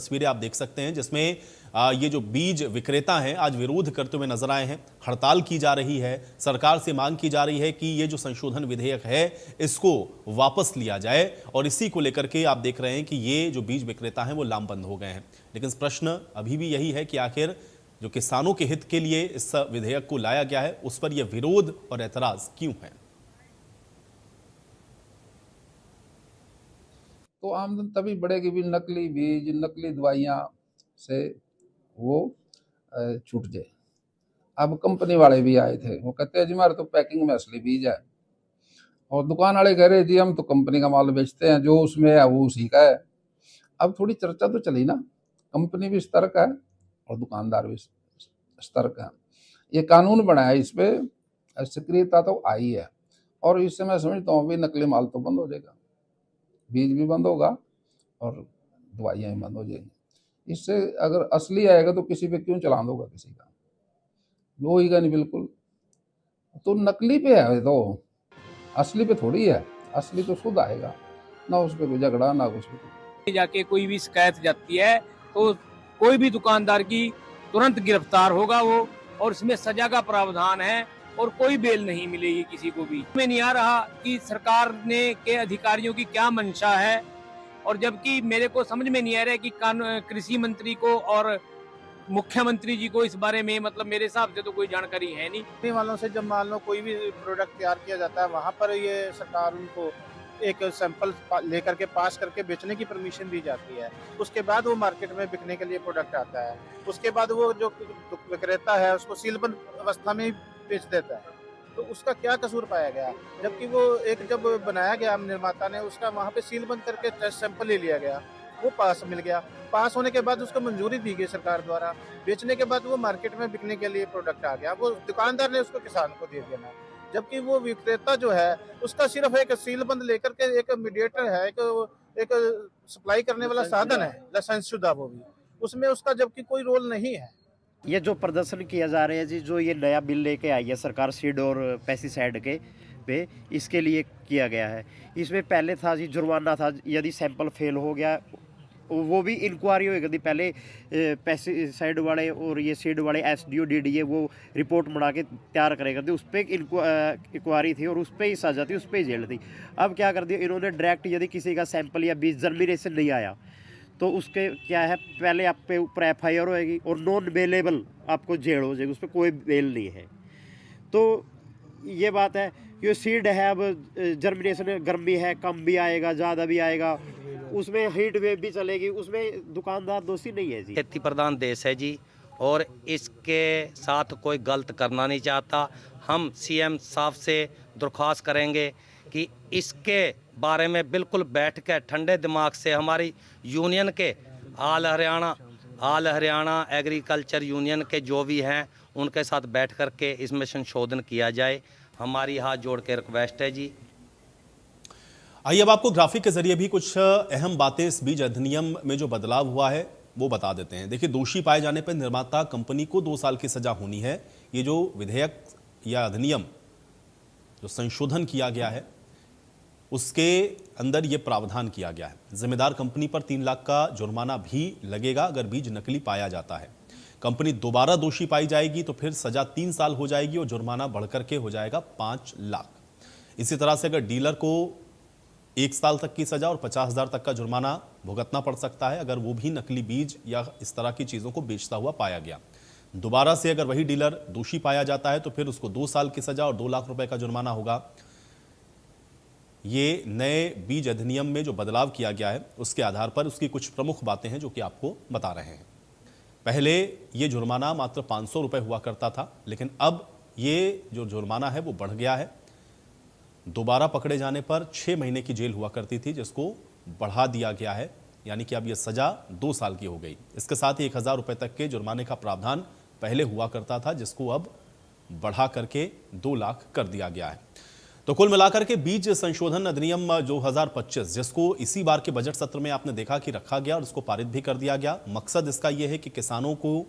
तस्वीरें आप देख सकते हैं जिसमें ये जो बीज विक्रेता हैं आज विरोध करते हुए नजर आए हैं। हड़ताल की जा रही है, सरकार से मांग की जा रही है कि ये जो संशोधन विधेयक है इसको वापस लिया जाए और इसी को लेकर के आप देख रहे हैं कि ये जो बीज विक्रेता हैं वो लामबंद हो गए हैं। लेकिन प्रश्न अभी भी यही है कि आखिर जो किसानों के हित के लिए इस विधेयक को लाया गया है उस पर यह विरोध और एतराज क्यों है। तो आमदन तभी बढ़ेगी भी नकली बीज नकली दवाइयाँ से वो छूट जाए। अब कंपनी वाले भी आए थे, वो कहते हैं जी हमारे तो पैकिंग में असली बीज है, और दुकान वाले कह रहे जी हम तो कंपनी का माल बेचते हैं, जो उसमें है वो उसी का है। अब थोड़ी चर्चा तो चली ना, कंपनी भी सतर्क है और दुकानदार भी सतर्क है। ये कानून बना है, इस पे सक्रियता तो आई है और इससे मैं समझता हूँ भी नकली माल तो बंद हो जाएगा, बीज भी बंद होगा और दवाइयाँ भी बंद हो जाएंगी। इससे अगर असली आएगा तो किसी पे क्यों चलान होगा, किसी का वो होगा नहीं बिल्कुल। तो नकली पे है तो असली पे थोड़ी है, असली तो शुद्ध आएगा ना, उस पर कोई झगड़ा ना कुछ भी। जाके कोई भी शिकायत जाती है तो कोई भी दुकानदार की तुरंत गिरफ्तार होगा वो, और इसमें सजा का प्रावधान है और कोई बेल नहीं मिलेगी किसी को भी। में नहीं आ रहा कि सरकार ने के अधिकारियों की क्या मंशा है, और जबकि मेरे को समझ में नहीं आ रहा है कि कृषि मंत्री को और मुख्यमंत्री जी को इस बारे में मतलब मेरे हिसाब से तो कोई जानकारी है नहीं। कंपनी वालों से जब मान लो कोई भी प्रोडक्ट तैयार किया जाता है, वहाँ पर ये सरकार उनको एक सैंपल लेकर के पास करके बेचने की परमिशन दी जाती है। उसके बाद वो मार्केट में बिकने के लिए प्रोडक्ट आता है। उसके बाद वो जो विक्रेता है उसको सीलबंद अवस्था में ही बेच देता है। तो उसका क्या कसूर पाया गया, जबकि वो एक जब बनाया गया निर्माता ने, उसका वहाँ पे सीलबंद करके टेस्ट सैंपल ले लिया गया, वो पास मिल गया। पास होने के बाद उसको मंजूरी दी गई सरकार द्वारा, बेचने के बाद वो मार्केट में बिकने के लिए प्रोडक्ट आ गया, वो दुकानदार ने उसको किसान को दे देना। जबकि वो विक्रेता जो है उसका सिर्फ एक सीलबंद लेकर के एक मीडिएटर है, एक सप्लाई करने वाला साधन है, लाइसेंस शुदा, वो भी उसमें उसका जबकि कोई रोल नहीं है। ये जो प्रदर्शन किया जा रहा है जी, जो ये नया बिल लेके आई है सरकार सीड और पेस्टिसाइड के पे, इसके लिए किया गया है। इसमें पहले था जी जुर्माना था, यदि सैंपल फेल हो गया वो भी इंक्वायरी होगी। पहले पेस्टिसाइड वाले और ये सीड वाले SDO DDA वो रिपोर्ट बना के तैयार करेगा थी, उस पर इंक्वायरी थी और उस पर ही सजा थी, उस पर ही जेल थी। अब क्या कर दिया इन्होंने, डायरेक्ट यदि किसी का सैंपल या बीज जर्मिनेशन नहीं आया तो उसके क्या है, पहले आप पे ऊपर FIR होएगी और नॉन बेलेबल आपको जेल हो जाएगी, उस पर कोई बेल नहीं है। तो ये बात है कि सीड है, अब जर्मिनेशन गर्मी है, कम भी आएगा ज़्यादा भी आएगा, उसमें हीट वेव भी चलेगी, उसमें दुकानदार दोषी नहीं है जी। खेती प्रधान देश है जी, और इसके साथ कोई गलत करना नहीं चाहता। हम CM साहब से दरख्वास्त करेंगे कि इसके बारे में बिल्कुल बैठ कर ठंडे दिमाग से हमारी यूनियन के ऑल हरियाणा एग्रीकल्चर यूनियन के जो भी हैं उनके साथ बैठ कर के इसमें संशोधन किया जाए। हमारी हाथ जोड़ के रिक्वेस्ट है जी। आइए अब आपको ग्राफिक के जरिए भी कुछ अहम बातें इस बीज अधिनियम में जो बदलाव हुआ है वो बता देते हैं। देखिए, दोषी पाए जाने पर निर्माता कंपनी को 2 साल की सजा होनी है। ये जो विधेयक या अधिनियम जो संशोधन किया गया है उसके अंदर ये प्रावधान किया गया है। जिम्मेदार कंपनी पर 3 लाख का जुर्माना भी लगेगा अगर बीज नकली पाया जाता है। कंपनी दोबारा दोषी पाई जाएगी तो फिर सजा 3 साल हो जाएगी और जुर्माना बढ़कर के हो जाएगा 5 लाख। इसी तरह से अगर डीलर को 1 साल तक की सजा और 50,000 तक का जुर्माना भुगतना पड़ सकता है अगर वो भी नकली बीज या इस तरह की चीज़ों को बेचता हुआ पाया गया। दोबारा से अगर वही डीलर दोषी पाया जाता है तो फिर उसको 2 साल की सजा और 2 लाख रुपए का जुर्माना होगा। ये नए बीज अधिनियम में जो बदलाव किया गया है उसके आधार पर उसकी कुछ प्रमुख बातें हैं जो कि आपको बता रहे हैं। पहले ये जुर्माना मात्र 500 रुपये हुआ करता था, लेकिन अब ये जो जुर्माना है वो बढ़ गया है। दोबारा पकड़े जाने पर 6 महीने की जेल हुआ करती थी, जिसको बढ़ा दिया गया है, यानी कि अब यह सजा 2 साल की हो गई। इसके साथ ही 1000 रुपये तक के जुर्माने का प्रावधान पहले हुआ करता था, जिसको अब बढ़ा करके 2 लाख कर दिया गया है। तो कुल मिलाकर के बीज संशोधन अधिनियम 2025, जिसको इसी बार के बजट सत्र में आपने देखा कि रखा गया और उसको पारित भी कर दिया गया। मकसद इसका यह है कि किसानों को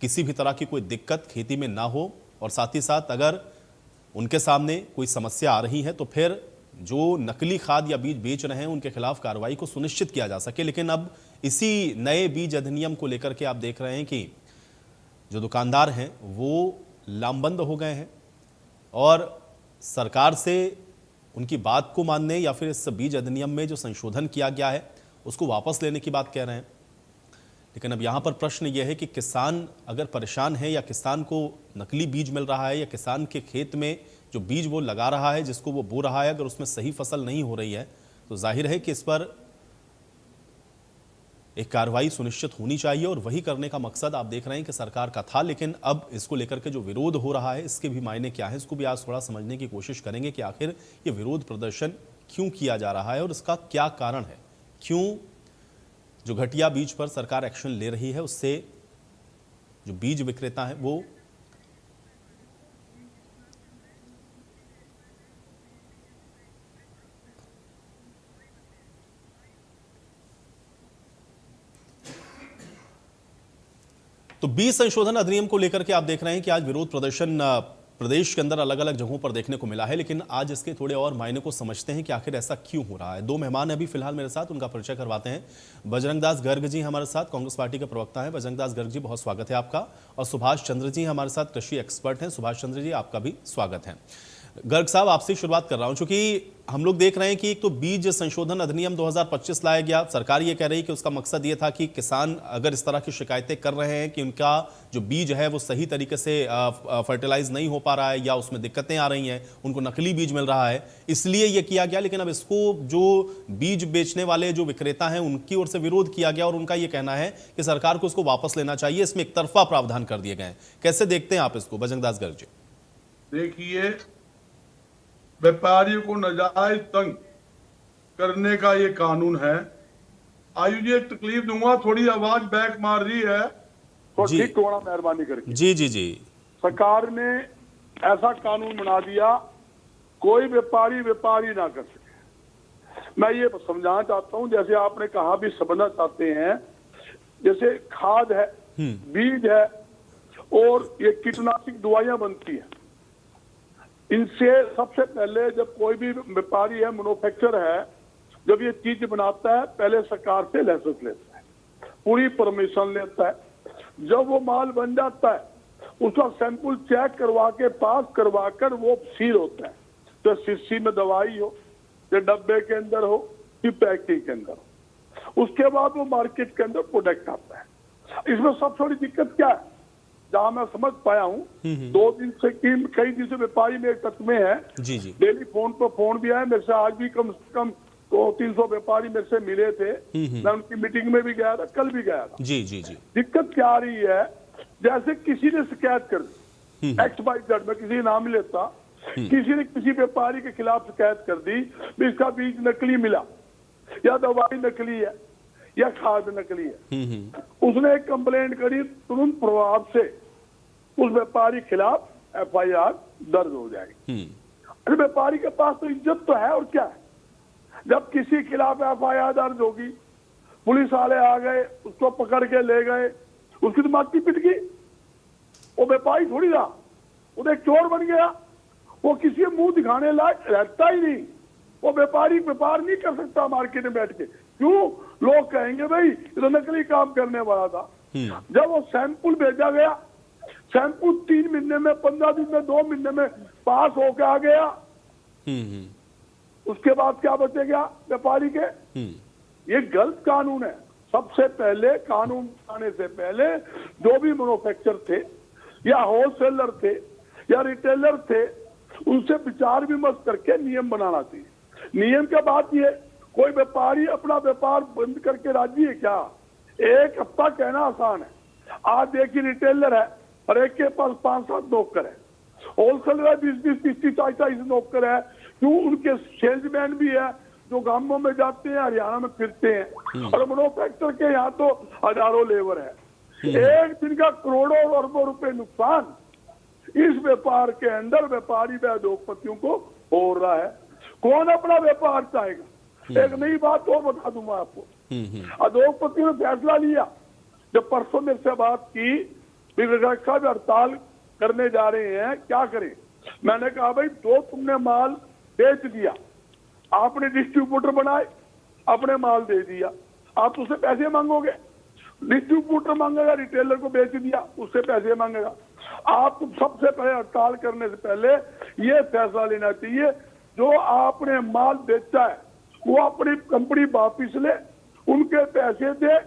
किसी भी तरह की कोई दिक्कत खेती में ना हो, और साथ ही साथ अगर उनके सामने कोई समस्या आ रही है तो फिर जो नकली खाद या बीज बेच रहे हैं उनके खिलाफ कार्रवाई को सुनिश्चित किया जा सके। लेकिन अब इसी नए बीज अधिनियम को लेकर के आप देख रहे हैं कि जो दुकानदार हैं वो लामबंद हो गए हैं और सरकार से उनकी बात को मानने या फिर इस बीज अधिनियम में जो संशोधन किया गया है उसको वापस लेने की बात कह रहे हैं। लेकिन अब यहाँ पर प्रश्न यह है कि किसान अगर परेशान है या किसान को नकली बीज मिल रहा है या किसान के खेत में जो बीज वो लगा रहा है, जिसको वो बो रहा है, अगर उसमें सही फसल नहीं हो रही है तो जाहिर है कि इस पर एक कार्रवाई सुनिश्चित होनी चाहिए। और वही करने का मकसद आप देख रहे हैं कि सरकार का था। लेकिन अब इसको लेकर के जो विरोध हो रहा है इसके भी मायने क्या है, इसको भी आज थोड़ा समझने की कोशिश करेंगे कि आखिर ये विरोध प्रदर्शन क्यों किया जा रहा है और इसका क्या कारण है। क्यों जो घटिया बीज पर सरकार एक्शन ले रही है उससे जो बीज विक्रेता है वो तो बीज संशोधन अधिनियम को लेकर के आप देख रहे हैं कि आज विरोध प्रदर्शन प्रदेश के अंदर अलग अलग जगहों पर देखने को मिला है। लेकिन आज इसके थोड़े और मायने को समझते हैं कि आखिर ऐसा क्यों हो रहा है। दो मेहमान अभी फिलहाल मेरे साथ, उनका परिचय करवाते हैं। बजरंग दास गर्ग जी हमारे साथ, कांग्रेस पार्टी के प्रवक्ता हैं। बजरंग दास गर्ग जी, बहुत स्वागत है आपका। और सुभाष चंद्र जी हमारे साथ, कृषि एक्सपर्ट हैं। सुभाष चंद्र जी, आपका भी स्वागत है। गर्ग साहब, आपसे शुरुआत कर रहा हूं, क्योंकि हम लोग देख रहे हैं कि एक तो बीज संशोधन अधिनियम 2025 लाया गया। सरकार ये कह रही है कि उसका मकसद ये था कि किसान अगर इस तरह की शिकायतें कर रहे हैं कि उनका जो बीज है वो सही तरीके से फर्टिलाइज नहीं हो पा रहा है या उसमें दिक्कतें आ रही हैं, उनको नकली बीज मिल रहा है, इसलिए ये किया गया। लेकिन अब इसको जो बीज बेचने वाले जो विक्रेता हैं उनकी ओर से विरोध किया गया और उनका ये कहना है कि सरकार को इसको वापस लेना चाहिए, इसमें एक तरफा प्रावधान कर दिए गए हैं। कैसे देखते हैं आप इसको, बजरंग दास गर्ग जी? देखिए, व्यापारियों को नाजायज तंग करने का ये कानून है। आयु जी, एक तकलीफ दूंगा, थोड़ी आवाज बैक मार रही है तो जी। ठीक थोड़ा मेहरबानी करके। जी जी जी। सरकार ने ऐसा कानून बना दिया कोई व्यापारी ना कर सके। मैं ये समझाना चाहता हूँ, जैसे आपने कहा भी समझना चाहते हैं, जैसे खाद है, बीज है और ये कीटनाशक दवाइयां बनती है, इनसे सबसे पहले जब कोई भी व्यापारी है, मैन्युफैक्चरर है, जब ये चीज बनाता है पहले सरकार से लाइसेंस लेता है, पूरी परमिशन लेता है। जब वो माल बन जाता है उसका सैंपल चेक करवा के पास करवा कर वो सील होता है, तो शीशी में दवाई हो या डब्बे के अंदर हो कि पैकिंग के अंदर हो, उसके बाद वो मार्केट के अंदर प्रोडक्ट आता है। इसमें सबसे बड़ी दिक्कत क्या है, जहां मैं समझ पाया हूँ, 2 दिन से कई दिन से व्यापारी मेरे टच में है, जी जी। डेली फोन पर फोन भी आया मेरे से, आज भी कम से कम 200-300 व्यापारी मेरे से मिले थे। मैं उनकी मीटिंग में भी गया था, कल भी गया था। जी जी जी। दिक्कत क्या आ रही है, जैसे किसी ने शिकायत कर दी, XYZ में किसी नाम नहीं लेता, किसी ने किसी व्यापारी के खिलाफ शिकायत कर दी भी इसका बीज नकली मिला या दवाई नकली है या खाद नकली है, उसने एक कंप्लेंट करी, तुरंत प्रभाव से उस व्यापारी के खिलाफ FIR दर्ज हो जाएगी। अरे व्यापारी के पास तो इज्जत तो है और क्या है। जब किसी खिलाफ FIR दर्ज होगी, पुलिस वाले आ गए, उसको पकड़ के ले गए, उसकी तो माटी पिट गई, वो व्यापारी थोड़ी रहा, वो एक चोर बन गया, वो किसी मुंह दिखाने लायक रहता ही नहीं। वो व्यापारी व्यापार नहीं कर सकता मार्केट में बैठ के, क्यों? लोग कहेंगे भाई ये तो नकली काम करने वाला था। जब वो सैंपल भेजा गया, सैंपल 3 महीने में, 15 दिन में, 2 महीने में पास होकर आ गया, उसके बाद क्या बचेगा व्यापारी के? ये गलत कानून है। सबसे पहले कानून आने से पहले जो भी मैन्युफैक्चरर थे या होलसेलर थे या रिटेलर थे, उनसे विचार विमर्श करके नियम बनाना चाहिए। नियम के बाद ये कोई व्यापारी अपना व्यापार बंद करके राजी है क्या? एक हफ्ता कहना आसान है। आज देखिए रिटेलर है और एक के पास 5-7 नौकर है, होलसेलर है 20-20, 30-40 नौकर है, क्यों? उनके सेल्समैन भी है जो गांवों में जाते हैं, हरियाणा में फिरते हैं, और मैन्युफैक्चरर के यहाँ तो हजारों लेबर है। एक दिन का करोड़ों और अरबों रुपए नुकसान इस व्यापार के अंदर व्यापारी व उद्योगपतियों को हो रहा है। कौन अपना व्यापार चाहेगा? एक नई बात और बता दूंगा आपको, उद्योगपतियों ने फैसला लिया, जब परसों मेरे से बात की, विवेका भी हड़ताल करने जा रहे हैं, क्या करें? मैंने कहा भाई तुमने माल बेच दिया, आपने डिस्ट्रीब्यूटर बनाए, अपने माल दे दिया, आप उससे पैसे मांगोगे, डिस्ट्रीब्यूटर मांगेगा, रिटेलर को बेच दिया उससे पैसे मांगेगा। आप सबसे पहले हड़ताल करने से पहले ये फैसला लेना चाहिए, जो आपने माल बेचा है वो अपनी कंपनी वापिस ले, उनके पैसे दे,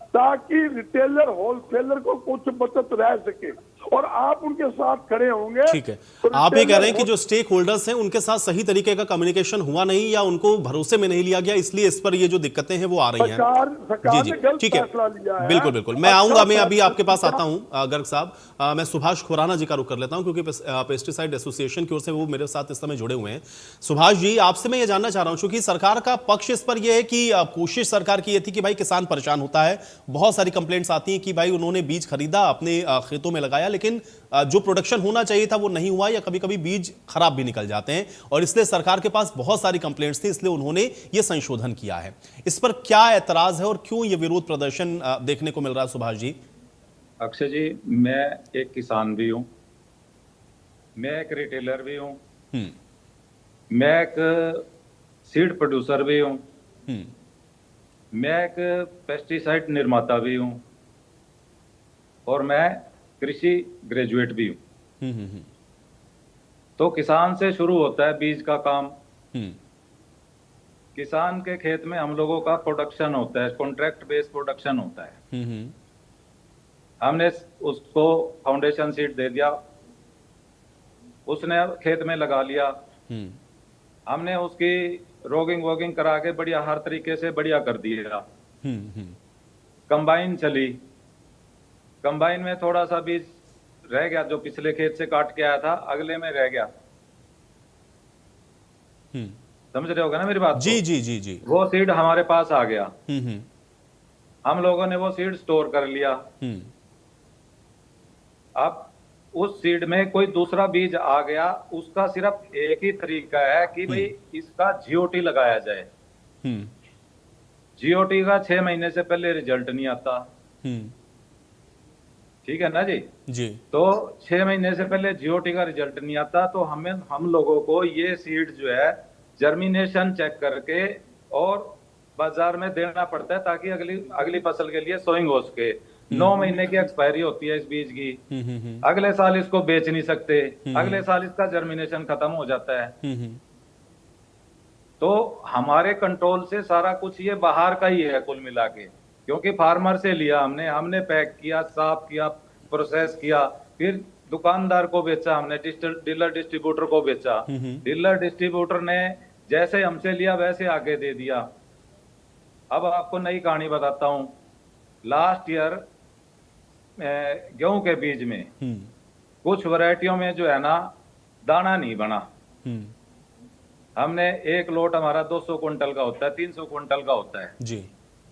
ताकि रिटेलर होलसेलर को कुछ बचत रह सके, और आप उनके साथ खड़े होंगे। ठीक है, तो आप ये कह रहे हैं कि रिटेलर जो स्टेक होल्डर्स हैं उनके साथ सही तरीके का कम्युनिकेशन हुआ नहीं, या उनको भरोसे में नहीं लिया गया, इसलिए इस पर ये जो दिक्कतें हैं वो आ रही हैं। सरकार जी ने जी, गलत ठीक है, फैसला लिया है। बिल्कुल बिल्कुल, मैं आऊंगा, मैं अभी आपके पास आता हूं गर्ग साहब। मैं सुभाष खुराना जी का रुख कर लेता हूं, क्योंकि पेस्टिसाइड एसोसिएशन की ओर से वो मेरे साथ इस समय जुड़े हुए हैं। सुभाष जी, आपसे मैं ये जानना चाह रहा हूं, क्योंकि सरकार का पक्ष इस पर यह है कि कोशिश सरकार की ये थी कि भाई किसान परेशान होता है, बहुत सारी कंप्लेंट्स आती हैं कि भाई उन्होंने बीज खरीदा, अपने खेतों में लगाया, लेकिन जो प्रोडक्शन होना चाहिए था वो नहीं हुआ, या कभी कभी बीज खराब भी निकल जाते हैं, और इसलिए सरकार के पास बहुत सारी कंप्लेंट्स थी, इसलिए उन्होंने ये संशोधन किया है। इस पर क्या ऐतराज है और क्यों ये विरोध प्रदर्शन देखने को मिल रहा है सुभाष जी? अक्षय जी, मैं एक किसान भी हूं, मैं एक रिटेलर भी हूं, मैं एक सीड प्रोड्यूसर भी हूं, मैं एक पेस्टिसाइड निर्माता भी हूं, और मैं कृषि ग्रेजुएट भी हूं। तो किसान से शुरू होता है बीज का काम। किसान के खेत में हम लोगों का प्रोडक्शन होता है, कॉन्ट्रैक्ट बेस्ड प्रोडक्शन होता है। हमने उसको फाउंडेशन सीड दे दिया, उसने खेत में लगा लिया, हमने उसकी रोगिंग वोगिंग करा के बढ़िया हर तरीके से बढ़िया कर दिया। कंबाइन चली, कंबाइन में थोड़ा सा बीज रह गया, जो पिछले खेत से काट के आया था अगले में रह गया। समझ रहे होगा ना मेरी बात? जी जी जी जी। वो सीड हमारे पास आ गया, हम लोगों ने वो सीड स्टोर कर लिया। अब उस सीड में कोई दूसरा बीज आ गया, उसका सिर्फ एक ही तरीका है कि भाई इसका जीओटी लगाया जाए। जीओटी का 6 महीने से पहले रिजल्ट नहीं आता। ठीक है ना जी? जी। तो 6 महीने से पहले जीओटी का रिजल्ट नहीं आता, तो हम लोगों को ये सीड जो है जर्मिनेशन चेक करके और बाजार में देना पड़ता है, ताकि अगली फसल के लिए सोइंग हो सके। 9 महीने की एक्सपायरी होती है इस बीज की। अगले साल इसको बेच नहीं सकते, अगले साल इसका जर्मिनेशन खत्म हो जाता है। तो हमारे कंट्रोल से सारा कुछ ये बाहर का ही है कुल मिला के, क्योंकि फार्मर से लिया हमने पैक किया, साफ किया, प्रोसेस किया, फिर दुकानदार को बेचा हमने, डीलर डिस्ट्रीब्यूटर को बेचा। डीलर डिस्ट्रीब्यूटर ने जैसे हमसे लिया वैसे आगे दे दिया। अब आपको नई कहानी बताता हूं। लास्ट ईयर गेहूं के बीज में कुछ वैरायटियों में जो है ना दाना नहीं बना। हमने एक लोट हमारा 200 क्विंटल का होता है, 300 क्विंटल का होता है जी,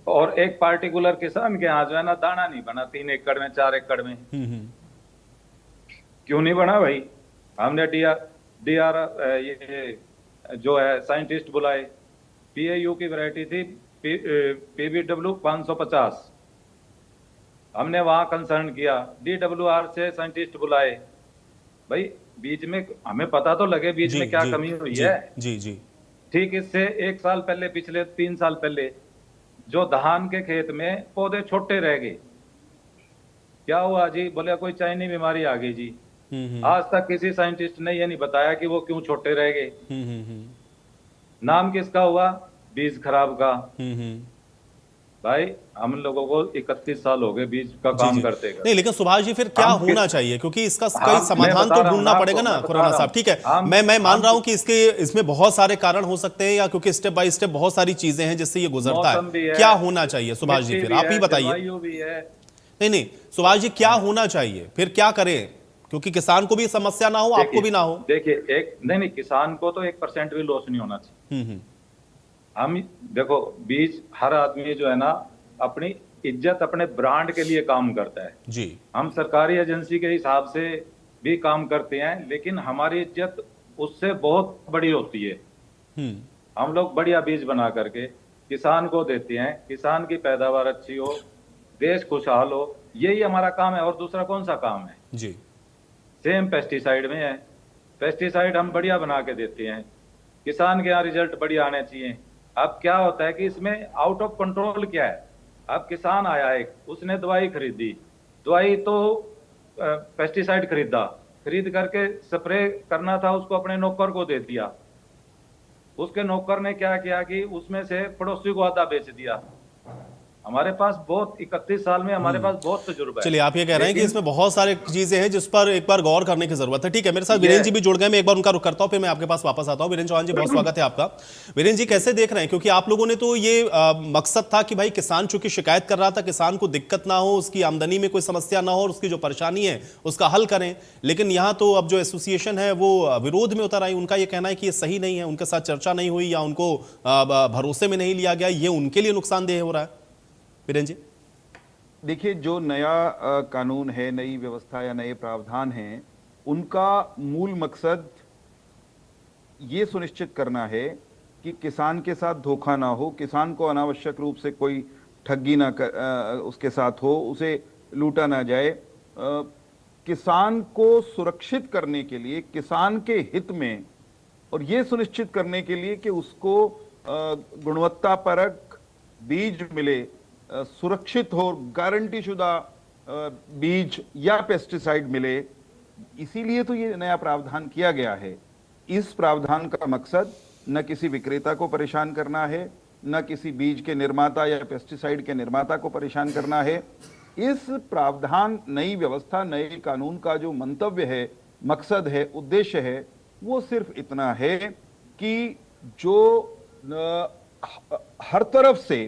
और एक पार्टिकुलर किसान के यहाँ जो है ना दाना नहीं बना, 3 एकड़ में 4 एकड़ में। क्यों नहीं बना भाई? हमने डीआर ये जो है साइंटिस्ट बुलाए, पीएयू की वैरायटी थी पीबीडब्ल्यू 550, हमने वहां कंसर्न किया, डीडब्ल्यूआर से साइंटिस्ट बुलाए। भाई बीज में हमें पता तो लगे बीज में क्या कमी हुई है। जी जी। ठीक इससे 1 साल पहले, पिछले 3 साल पहले जो धान के खेत में पौधे छोटे रह गए, क्या हुआ जी? बोले कोई चाइनी बीमारी आ गई जी। आज तक किसी साइंटिस्ट ने ये नहीं बताया कि वो क्यों छोटे रह गए। नाम किसका हुआ? बीज खराब का। भाई हम लोगों को 31 साल हो गए बीज का काम करते हैं। नहीं, लेकिन सुभाष जी फिर क्या होना चाहिए, क्योंकि इसका कई समाधान तो ढूंढना पड़ेगा ना खुराना साहब। ठीक है, मैं मान रहा हूं कि इसमें बहुत सारे कारण हो सकते हैं, या क्योंकि स्टेप बाय स्टेप बहुत सारी चीजें हैं जिससे ये गुजरता है। क्या होना चाहिए सुभाष जी? फिर आप ही बताइए। नहीं, सुभाष जी क्या होना चाहिए, फिर क्या करें, क्योंकि किसान को भी समस्या ना हो, आपको भी ना हो। देखिए, नहीं, किसान को तो 1% भी लॉस नहीं होना चाहिए। हम देखो, बीज हर आदमी जो है ना अपनी इज्जत, अपने ब्रांड के लिए काम करता है जी। हम सरकारी एजेंसी के हिसाब से भी काम करते हैं, लेकिन हमारी इज्जत उससे बहुत बड़ी होती है। हम लोग बढ़िया बीज बना करके किसान को देते हैं, किसान की पैदावार अच्छी हो, देश खुशहाल हो, यही हमारा काम है। और दूसरा कौन सा काम है जी? सेम पेस्टिसाइड में है। पेस्टिसाइड हम बढ़िया बना के देते हैं, किसान के यहाँ रिजल्ट बढ़िया आने चाहिए। अब क्या होता है कि इसमें आउट ऑफ कंट्रोल क्या है, अब किसान आया एक, उसने दवाई खरीदी, दवाई तो पेस्टिसाइड खरीद करके स्प्रे करना था, उसको अपने नौकर को दे दिया। उसके नौकर ने क्या किया कि उसमें से पड़ोसी को आधा बेच दिया। हमारे पास बहुत 31 साल में हमारे पास बहुत तजुर्बा है। चलिए, आप ये कह रहे हैं कि इसमें बहुत सारे चीजें हैं जिस पर एक बार गौर करने की जरूरत है। ठीक है, मेरे साथ वीरेंद्र जी भी जुड़ गए, मैं एक बार उनका रुख करता हूं, फिर मैं आपके पास वापस आता हूं। वीरेंद्र चौहान जी, बहुत स्वागत है आपका। वीरेंद्र जी, कैसे देख रहे हैं, क्योंकि आप लोगों ने तो ये मकसद था कि भाई किसान चूंकि शिकायत कर रहा था, किसान को दिक्कत ना हो, उसकी आमदनी में कोई समस्या ना हो और उसकी जो परेशानी है उसका हल करें, लेकिन यहाँ तो अब जो एसोसिएशन है वो विरोध में उतर आई। उनका ये कहना है कि ये सही नहीं है, उनके साथ चर्चा नहीं हुई या उनको भरोसे में नहीं लिया गया, ये उनके लिए नुकसानदेह हो रहा है। वीरेंद्र जी, देखिए, जो नया कानून है, नई व्यवस्था या नए प्रावधान हैं, उनका मूल मकसद ये सुनिश्चित करना है कि किसान के साथ धोखा ना हो, किसान को अनावश्यक रूप से कोई ठगी ना उसके साथ हो, उसे लूटा ना जाए। किसान को सुरक्षित करने के लिए, किसान के हित में, और ये सुनिश्चित करने के लिए कि उसको गुणवत्तापरक बीज मिले, सुरक्षित हो, गारंटी शुदा बीज या पेस्टिसाइड मिले, इसीलिए तो ये नया प्रावधान किया गया है। इस प्रावधान का मकसद न किसी विक्रेता को परेशान करना है, न किसी बीज के निर्माता या पेस्टिसाइड के निर्माता को परेशान करना है। इस प्रावधान, नई व्यवस्था, नए कानून का जो मंतव्य है, मकसद है, उद्देश्य है, वो सिर्फ इतना है कि जो हर तरफ से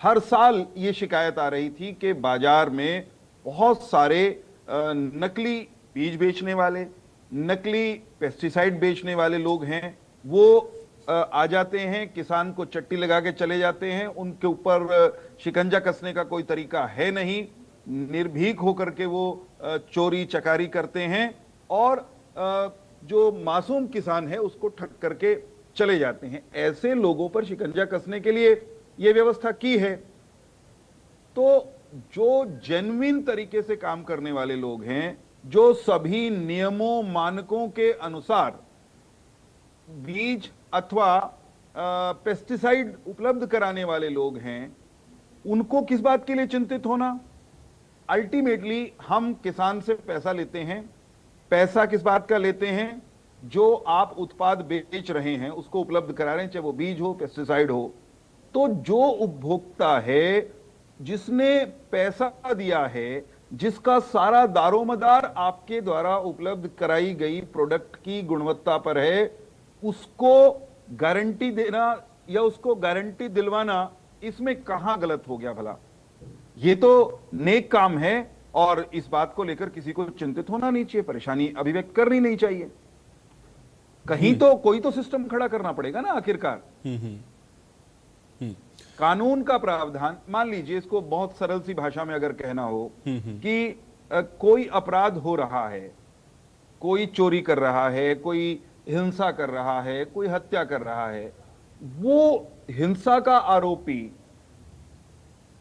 हर साल ये शिकायत आ रही थी कि बाजार में बहुत सारे नकली बीज बेचने वाले, नकली पेस्टिसाइड बेचने वाले लोग हैं, वो आ जाते हैं, किसान को चट्टी लगा के चले जाते हैं, उनके ऊपर शिकंजा कसने का कोई तरीका है नहीं, निर्भीक होकर के वो चोरी चकारी करते हैं और जो मासूम किसान है उसको ठग करके चले जाते हैं। ऐसे लोगों पर शिकंजा कसने के लिए ये व्यवस्था की है। तो जो जेन्युइन तरीके से काम करने वाले लोग हैं, जो सभी नियमों मानकों के अनुसार बीज अथवा पेस्टिसाइड उपलब्ध कराने वाले लोग हैं, उनको किस बात के लिए चिंतित होना? अल्टीमेटली हम किसान से पैसा लेते हैं। पैसा किस बात का लेते हैं? जो आप उत्पाद बेच रहे हैं उसको उपलब्ध करा रहे हैं, चाहे वो बीज हो, पेस्टिसाइड हो। तो जो उपभोक्ता है, जिसने पैसा दिया है, जिसका सारा दारोमदार आपके द्वारा उपलब्ध कराई गई प्रोडक्ट की गुणवत्ता पर है, उसको गारंटी देना या उसको गारंटी दिलवाना, इसमें कहां गलत हो गया भला? ये तो नेक काम है और इस बात को लेकर किसी को चिंतित होना नहीं चाहिए, परेशानी अभिव्यक्त करनी नहीं चाहिए। कहीं तो कोई तो सिस्टम खड़ा करना पड़ेगा ना आखिरकार। कानून का प्रावधान, मान लीजिए, इसको बहुत सरल सी भाषा में अगर कहना हो कि कोई अपराध हो रहा है, कोई चोरी कर रहा है, कोई हिंसा कर रहा है, कोई हत्या कर रहा है, वो हिंसा का आरोपी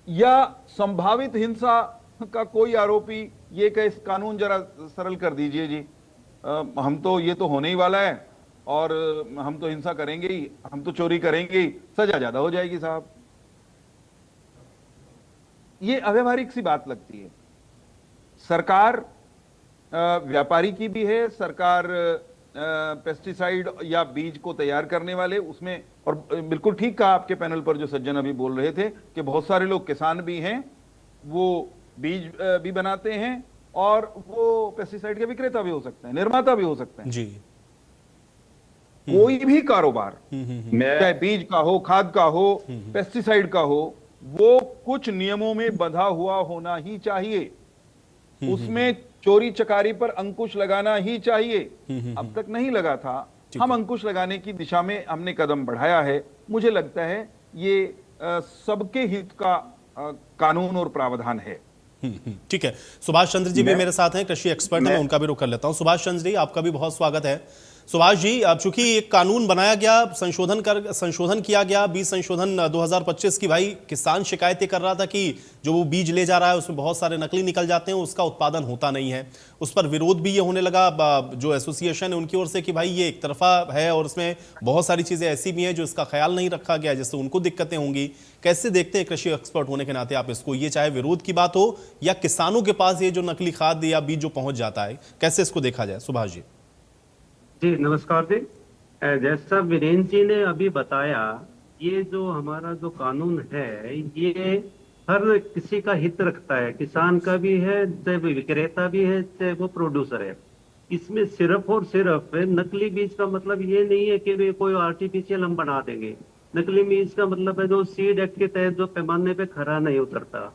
या संभावित हिंसा का कोई आरोपी ये कहे कानून जरा सरल कर दीजिए जी, हम तो ये तो होने ही वाला है और हम तो हिंसा करेंगे ही, हम तो चोरी करेंगे ही, सजा ज्यादा हो जाएगी साहब। ये अव्यावहारिक सी बात लगती है। सरकार व्यापारी की भी है, सरकार पेस्टिसाइड या बीज को तैयार करने वाले उसमें, और बिल्कुल ठीक कहा आपके पैनल पर जो सज्जन अभी बोल रहे थे कि बहुत सारे लोग किसान भी हैं, वो बीज भी बनाते हैं और वो पेस्टिसाइड के विक्रेता भी हो सकते हैं, निर्माता भी हो सकते हैं जी। कोई भी कारोबार, चाहे बीज का हो, खाद का हो, पेस्टिसाइड का हो, वो कुछ नियमों में बंधा हुआ होना ही चाहिए। उसमें चोरी चकारी पर अंकुश लगाना ही चाहिए। अब तक नहीं लगा था, हम अंकुश लगाने की दिशा में हमने कदम बढ़ाया है। मुझे लगता है ये सबके हित का कानून और प्रावधान है। ठीक है, सुभाष चंद्र जी भी मेरे साथ हैं, कृषि एक्सपर्ट हैं, मैं उनका भी रुख कर लेता हूं। सुभाष चंद्र जी, आपका भी बहुत स्वागत है। सुभाष जी, अब चूंकि एक कानून बनाया गया, संशोधन किया गया, बीज संशोधन 2025 की, भाई किसान शिकायतें कर रहा था कि जो वो बीज ले जा रहा है उसमें बहुत सारे नकली निकल जाते हैं, उसका उत्पादन होता नहीं है। उस पर विरोध भी ये होने लगा जो एसोसिएशन है उनकी ओर से कि भाई ये एक तरफा है और उसमें बहुत सारी चीजें ऐसी भी हैं जो इसका ख्याल नहीं रखा गया, जिससे उनको दिक्कतें होंगी। कैसे देखते हैं कृषि एक्सपर्ट होने के नाते आप इसको, ये चाहे विरोध की बात हो या किसानों के पास ये जो नकली खाद या बीज जो पहुंच जाता है, कैसे इसको देखा जाए? सुभाष जी। जी नमस्कार जी। जैसा वीरेंद्र जी ने अभी बताया, ये जो हमारा जो कानून है ये हर किसी का हित रखता है, किसान का भी है, चाहे वो विक्रेता भी है, चाहे वो प्रोड्यूसर है। इसमें सिर्फ और सिर्फ नकली बीज का मतलब ये नहीं है कि वे कोई आर्टिफिशियल हम बना देंगे। नकली बीज का मतलब है जो सीड एक्ट के तहत जो पैमाने पे खरा नहीं उतरता।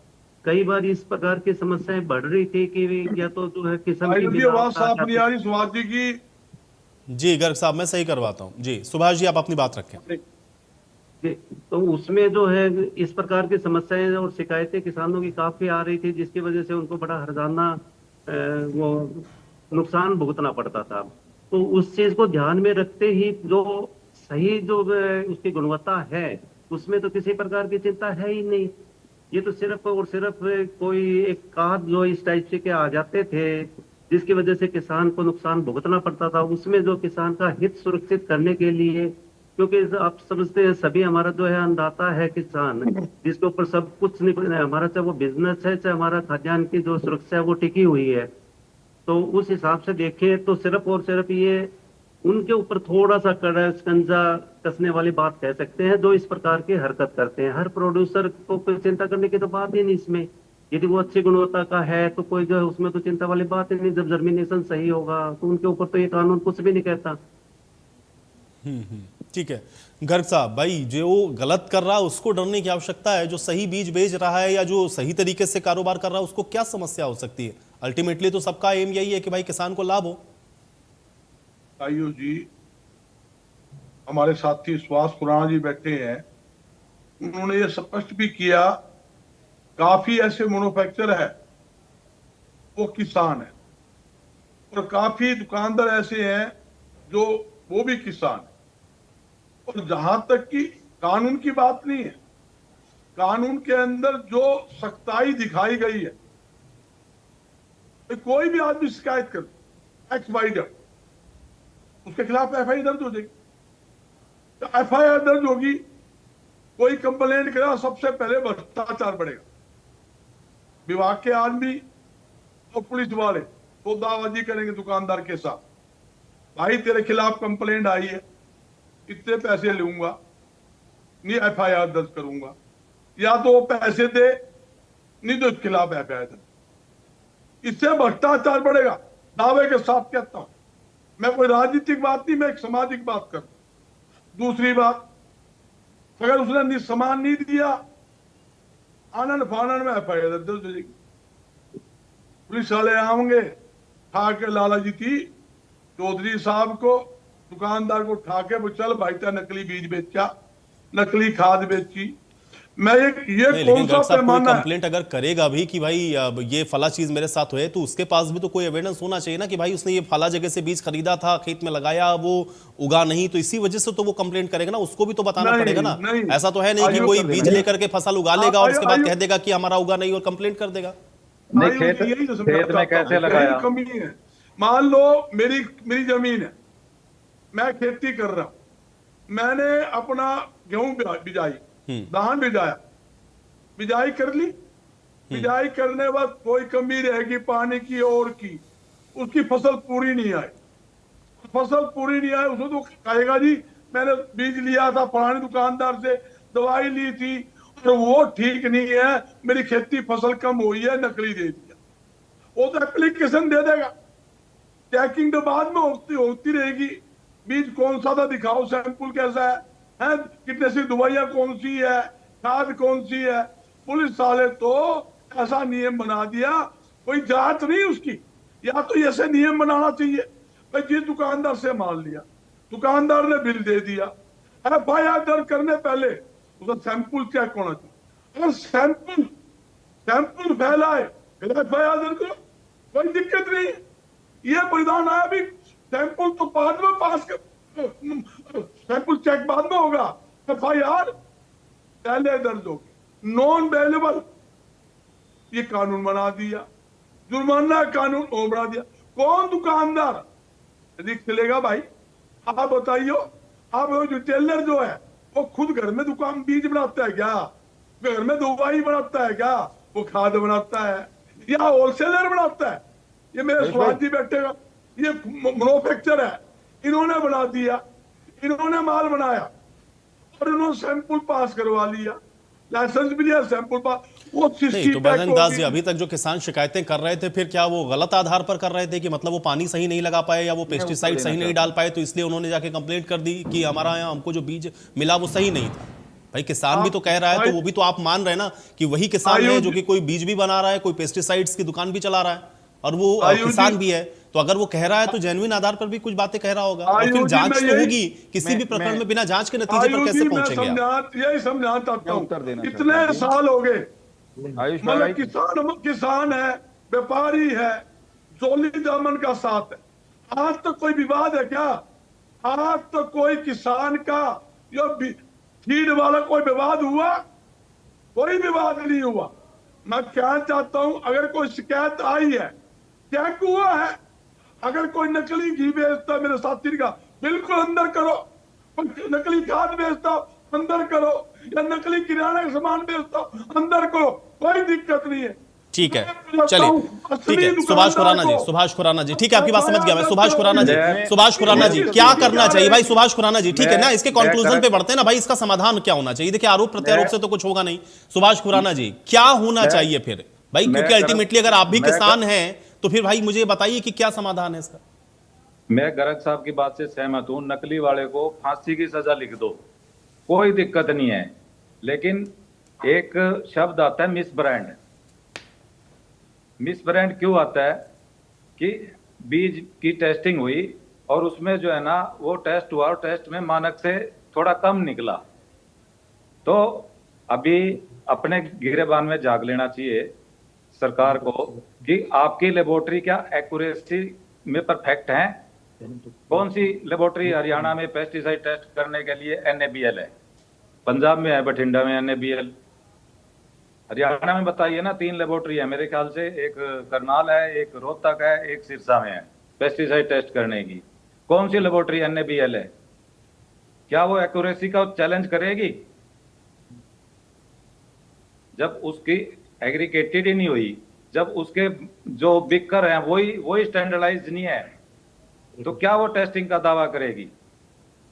कई बार इस प्रकार की समस्याएं बढ़ रही थी कि या तो जो है किस्म की आवाज साफ नहीं आ रही सुभाष जी की। जी गर्ग साहब, मैं सही करवाता हूँ जी। सुभाष जी आप अपनी बात रखें। तो उसमें जो है इस प्रकार की समस्याएं और शिकायतें किसानों की काफी आ रही थी, जिसकी वजह से उनको बड़ा हर्जाना वो नुकसान भुगतना पड़ता था। तो उस चीज को ध्यान में रखते ही जो सही जो उसकी गुणवत्ता है उसमें तो किसी प्रकार की चिंता है ही नहीं। ये तो सिर्फ और सिर्फ कोई एक खाद जो इस टाइप से के आ जाते थे जिसकी वजह से किसान को नुकसान भुगतना पड़ता था, उसमें जो किसान का हित सुरक्षित करने के लिए, क्योंकि आप समझते हैं सभी हमारा जो है अन्नदाता है किसान, जिसके ऊपर सब कुछ नहीं हमारा, चाहे वो बिजनेस है चाहे हमारा खाद्यान्न की जो सुरक्षा है वो टिकी हुई है। तो उस हिसाब से देखें तो सिर्फ और सिर्फ ये उनके ऊपर थोड़ा सा कड़ा शिकंजा कसने वाली बात कह सकते हैं जो इस प्रकार की हरकत करते हैं। हर प्रोड्यूसर को कोई चिंता करने की तो बात ही नहीं इसमें। यदि वो अच्छी गुणवत्ता का है तो कोई जो है उसमें तो चिंता वाली बात ही नहीं। जब जर्मिनेशन सही होगा तो उनके ऊपर तो ये कानून कुछ भी नहीं कहता। ठीक है गर्ग साहब, भाई जो गलत कर रहा है उसको डरने की आवश्यकता है, जो सही बीज बेच रहा है या जो सही तरीके से कारोबार कर रहा है उसको क्या समस्या हो सकती है? अल्टीमेटली तो सबका एम यही है कि भाई किसान को लाभ हो। आयु जी, हमारे साथी सुभाष खुराना जी बैठे हैं, उन्होंने ये स्पष्ट भी किया, काफी ऐसे मैन्युफैक्चरर है वो किसान है और काफी दुकानदार ऐसे हैं जो वो भी किसान है। और जहां तक कि कानून की बात नहीं है, कानून के अंदर जो सख्ताई दिखाई गई है, तो कोई भी आदमी शिकायत कर एक्स वाई जेड, उसके खिलाफ एफआईआर दर्ज हो जाएगी। तो एफआईआर दर्ज होगी, कोई कंप्लेंट करा, सबसे पहले भ्रष्टाचार बढ़ेगा। विभाग के आदमी और पुलिस वाले सौदाबाजी करेंगे दुकानदार के साथ, भाई तेरे खिलाफ कंप्लेंट आई है, इतने पैसे लूंगा, नहीं एफआईआर दर्ज करूंगा, या तो वो पैसे दे नहीं तो इसके खिलाफ एफआईआर दर्ज। इससे भ्रष्टाचार बढ़ेगा, दावे के साथ कहता हूं। मैं कोई राजनीतिक बात नहीं, मैं एक सामाजिक बात कर। दूसरी बात, अगर उसने सामान नहीं दिया, आनंद फानन में एफआईआर दर्ज हो जाएगी। पुलिस वाले आएंगे, ठा के लाला जी थी चौधरी साहब को, दुकानदार को ठा के वो चल भाई था नकली बीज बेचा, नकली खाद बेची। मैं ये कौन सा पैमाना है? कंप्लेंट अगर करेगा भी कि भाई ये फला चीज मेरे साथ हुए, तो उसके पास भी तो कोई एविडेंस होना चाहिए ना कि भाई उसने ये फला जगह से बीज खरीदा था, खेत में लगाया, वो उगा नहीं, तो इसी वजह से तो वो कंप्लेंट करेगा ना, उसको भी तो बताना पड़ेगा ना। ऐसा तो है नहीं कि कोई बीज लेकर के फसल उगा लेगा और उसके बाद कह देगा कि हमारा उगा नहीं और कंप्लेंट कर देगा। खेत में कैसे लगाया? कमी है। मान लो मेरी जमीन है, मैं खेती कर रहा हूं, मैंने अपना गेहूं बिजाई, धान बिजाई कर ली, बिजाई करने के बाद कोई कमी रहेगी पानी की और की, उसकी फसल पूरी नहीं आई, उसको तो कहेगा जी मैंने बीज लिया था पुराने दुकानदार से, दवाई ली थी और वो ठीक नहीं है, मेरी खेती फसल कम हुई है, नकली दे दिया। वो तो एप्लीकेशन दे देगा, चेकिंग तो बाद में होती रहेगी, बीज कौन सा था दिखाओ, सैंपल कैसा है, कितने सी दवाइयां कौन सी है, खाद कौन सी है। पुलिस वाले तो ऐसा नियम बना दिया, कोई जांच नहीं उसकी। या तो ऐसे नियम बनाना चाहिए, भाई जिस दुकानदार से माल लिया, दुकानदार ने बिल दे दिया, एफआईआर दर्ज करने पहले उसका सैंपल चेक होना चाहिए। अगर सैंपल फैलाए फिर एफआईआर दर्ज करो, कोई दिक्कत नहीं। ये परिधान आया भी सैंपल तो बाद में पास कर, सैंपल चेक बाद में होगा, FIR पहले दर्ज होगी। नॉन अवेलेबल ये कानून बना दिया, जुर्माना कानून वो बना दिया। कौन दुकानदार रिस्क लेगा भाई? आप बताइए। आप वो रिटेलर जो है वो खुद घर में दुकान बीज बनाता है क्या? घर में दवाई बनाता है क्या? वो खाद बनाता है या होलसेलर बनाता है? ये मेरे स्वाद जी बैठेगा, ये मैन्युफैक्चर है, इन्होंने बना दिया, इन्होंने माल बनाया और इन्होंने सैंपल पास करवा लिया, लाइसेंस भी लिया, सैंपल पास। वो नहीं तो बजरंग दास जी, अभी तक जो किसान शिकायतें कर रहे थे, फिर क्या वो गलत आधार पर कर रहे थे कि मतलब वो पानी सही नहीं लगा पाए या वो पेस्टिसाइड सही नहीं डाल पाए, तो इसलिए उन्होंने जाके कंप्लेंट कर दी कि हमारा यहाँ हमको जो बीज मिला वो सही नहीं था? भाई किसान भी तो कह रहा है, तो वो भी तो आप मान रहे हैं ना कि वही किसान है जो कि कोई बीज भी बना रहा है, कोई पेस्टिसाइड्स की दुकान भी चला रहा है और वो किसान भी है। तो अगर वो कह रहा है तो जेन्युइन आधार पर भी कुछ बातें कह रहा होगा, और फिर जांच तो होगी। किसी भी प्रकरण में बिना जांच के नतीजे पर कैसे पहुंचेंगे आप? यही समझाना चाहता हूँ। इतने साल हो गए, मतलब किसान है, व्यापारी है, जोली दामन का साथ है। आज तक कोई विवाद है क्या? आज तक कोई किसान का या फीड वाला कोई विवाद हुआ? कोई विवाद नहीं हुआ। मैं कहना चाहता हूं, अगर कोई शिकायत आई है, चेक हुआ है, अगर कोई नकली घी बेचता है मेरे साथी का, बिल्कुल अंदर करो। नकली खाद बेचता अंदर करो, या नकली किराना का सामान बेचता अंदर करो, कोई दिक्कत नहीं है। ठीक है, चलिए ठीक है। सुभाष खुराना जी, सुभाष खुराना जी, ठीक है, आपकी बात समझ गया मैं। सुभाष खुराना जी, सुभाष खुराना जी, क्या करना चाहिए भाई? सुभाष खुराना जी, ठीक है ना, इसके कंक्लूजन पे बढ़ते हैं ना भाई, इसका समाधान क्या होना चाहिए? देखिए, आरोप प्रत्यारोप से तो कुछ होगा नहीं। सुभाष खुराना जी, क्या होना चाहिए फिर भाई? क्योंकि अल्टीमेटली अगर आप भी किसान हैं तो फिर भाई मुझे बताइए कि क्या समाधान है इसका। मैं गर्ग साहब की बात से सहमत हूं। नकली वाले को फांसी की सजा लिख दो, कोई दिक्कत नहीं है। लेकिन एक शब्द आता है मिस ब्रांड। मिस ब्रांड क्यों आता है? कि बीज की टेस्टिंग हुई और उसमें जो है ना वो टेस्ट हुआ और टेस्ट में मानक से थोड़ा कम निकला। तो अभी अपने गिरेबान में जाग लेना चाहिए सरकार को कि आपकी लेबोरेटरी क्या एक्यूरेसी में परफेक्ट है। कौन सी लेबोरेटरी हरियाणा में पेस्टिसाइड टेस्ट करने के लिए NABL है, पंजाब में है बठिंडा में NABL, हरियाणा में बताइए ना 3 लेबोरेटरी है मेरे ख्याल से, एक करनाल है, एक रोहतक है, एक सिरसा में है पेस्टिसाइड टेस्ट करने की। कौन सी लेबोरेटरी NABL है? क्या वो एक्यूरेसी का चैलेंज करेगी? जब उसकी एग्रीगेटेड ही नहीं हुई, जब उसके जो बिकर हैं वही स्टैंडर्डाइज नहीं है, तो क्या वो टेस्टिंग का दावा करेगी?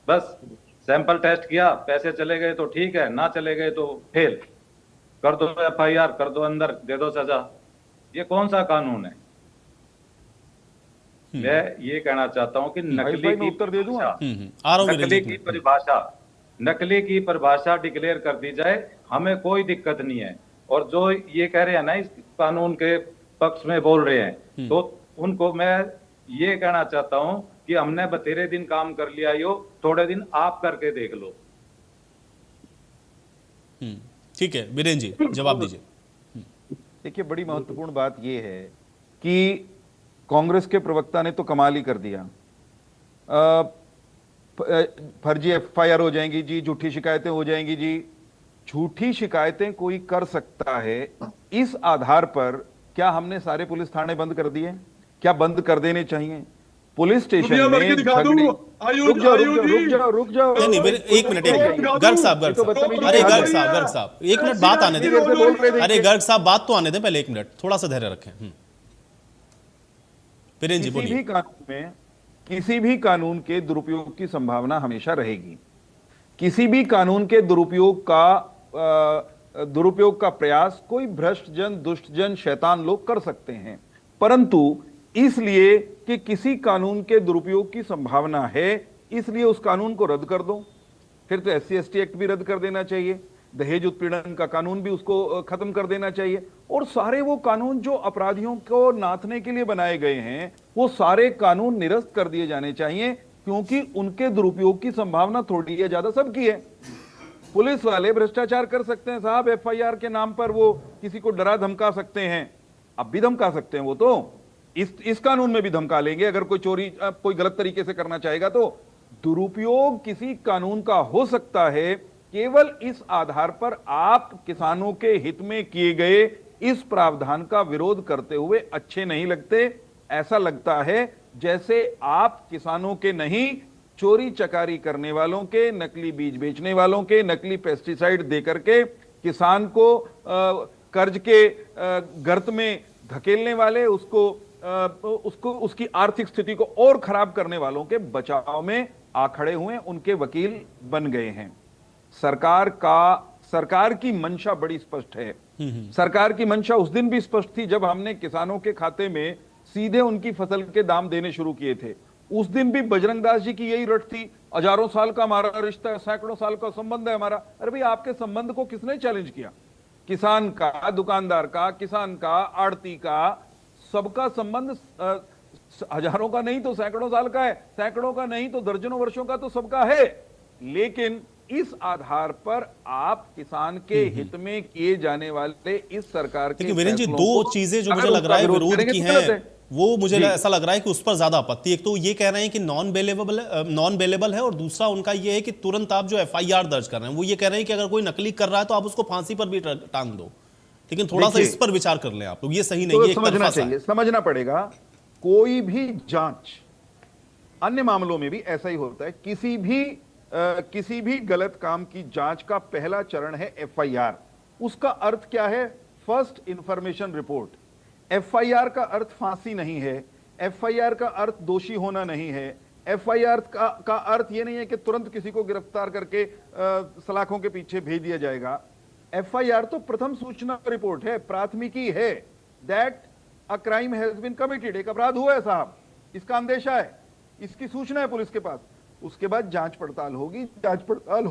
बस सैंपल टेस्ट किया, पैसे चले गए तो ठीक है, ना चले गए तो फेल कर दो, FIR कर दो, अंदर दे दो सजा। ये कौन सा कानून है? मैं ये कहना चाहता हूं कि नकली की उत्तर दे दूं, नकली की परिभाषा डिक्लेयर कर दी जाए, हमें कोई दिक्कत नहीं है। और जो ये कह रहे हैं ना इस कानून के पक्ष में बोल रहे हैं, तो उनको मैं ये कहना चाहता हूं कि हमने बतेरे दिन काम कर लिया, यो थोड़े दिन आप करके देख लो। ठीक है, बीरेन जी जवाब दीजिए। देखिए, बड़ी महत्वपूर्ण बात यह है कि कांग्रेस के प्रवक्ता ने तो कमाल ही कर दिया। फर्जी FIR हो जाएंगी जी, झूठी शिकायतें हो जाएंगी जी। झूठी शिकायतें कोई कर सकता है, इस आधार पर क्या हमने सारे पुलिस थाने बंद कर दिए? क्या बंद कर देने चाहिए? पुलिस स्टेशन में रुक जाओ। नहीं, एक मिनट गर्ग साहब, अरे गर्ग साहब एक मिनट बात आने दें। अरे गर्ग साहब बात तो आने दें पहले, एक मिनट थोड़ा सा धैर्य रखें। बीरेन जी बोलिए। किसी भी कानून के दुरुपयोग की संभावना हमेशा रहेगी। किसी भी कानून के दुरुपयोग का प्रयास कोई भ्रष्ट जन, दुष्ट जन, शैतान लोग कर सकते हैं, परंतु इसलिए कि किसी कानून के दुरुपयोग की संभावना है, इसलिए उस कानून को रद्द कर दो। फिर तो SC/ST एक्ट भी रद्द कर देना चाहिए, दहेज उत्पीड़न का कानून भी उसको खत्म कर देना चाहिए, और सारे वो कानून जो अपराधियों को नाथने के लिए बनाए गए हैं वो सारे कानून निरस्त कर दिए जाने चाहिए, क्योंकि उनके दुरुपयोग की संभावना थोड़ी या ज्यादा सबकी है। पुलिस वाले भ्रष्टाचार कर सकते हैं साहब, FIR के नाम पर वो किसी को डरा धमका सकते हैं, अब भी धमका सकते हैं वो तो। इस कानून में भी धमका लेंगे अगर कोई चोरी कोई गलत तरीके से करना चाहेगा। तो दुरुपयोग किसी कानून का हो सकता है केवल इस आधार पर आप किसानों के हित में किए गए इस प्रावधान का विरोध करते हुए अच्छे नहीं लगते। ऐसा लगता है जैसे आप किसानों के नहीं, चोरी चकारी करने वालों के, नकली बीज बेचने वालों के, नकली पेस्टिसाइड देकर के किसान को कर्ज के गर्त में धकेलने वाले, उसको उसकी आर्थिक स्थिति को और खराब करने वालों के बचाव में आ खड़े हुए, उनके वकील बन गए हैं। सरकार की मंशा बड़ी स्पष्ट है। सरकार की मंशा उस दिन भी स्पष्ट थी जब हमने किसानों के खाते में सीधे उनकी फसल के दाम देने शुरू किए थे। उस दिन भी बजरंग दास जी की यही रट थी, हजारों साल का हमारा रिश्ता है, सैकड़ों साल का संबंध है हमारा। अरे भाई, आपके संबंध को किसने चैलेंज किया? किसान का, दुकानदार का, किसान का, आड़ती का, सबका संबंध हजारों का नहीं तो सैकड़ों साल का है, सैकड़ों का नहीं तो दर्जनों वर्षों का तो सबका है। लेकिन इस आधार पर आप किसान के हित में किए जाने वाले इस सरकार के वीरेंद्र जी, दो चीजें जो मुझे लग रहा है विरोध की हैं, वो मुझे ऐसा लग रहा है कि उस पर ज्यादा आपत्ति। एक तो ये कह रहे हैं कि नॉन बेलेबल है, और दूसरा उनका ये है कि तुरंत आप जो एफआईआर दर्ज कर रहे हैं, वो ये कह रहे हैं कि अगर कोई नकली कर रहा है तो आप उसको फांसी पर भी टांग दो। लेकिन थोड़ा सा इस पर विचार कर लें आप लोग, ये सही नहीं है। समझना चाहिए, समझना पड़ेगा। कोई भी जांच, अन्य मामलों में भी ऐसा ही होता है, किसी भी गलत काम की जांच का पहला चरण है एफआईआर। उसका अर्थ क्या है? First information report. एफआईआर का अर्थ फांसी नहीं है, एफआईआर का अर्थ दोषी होना नहीं है, एफआईआर का अर्थ यह नहीं है कि तुरंत किसी को गिरफ्तार करके सलाखों के पीछे भेज दिया जाएगा। एफआईआर तो प्रथम सूचना रिपोर्ट है, प्राथमिकी है, that a crime has been committed, एक अपराध हुआ है साहब, इसका अंदेशा है, इसकी सूचना है पुलिस के पास। उसके बाद जांच पड़ताल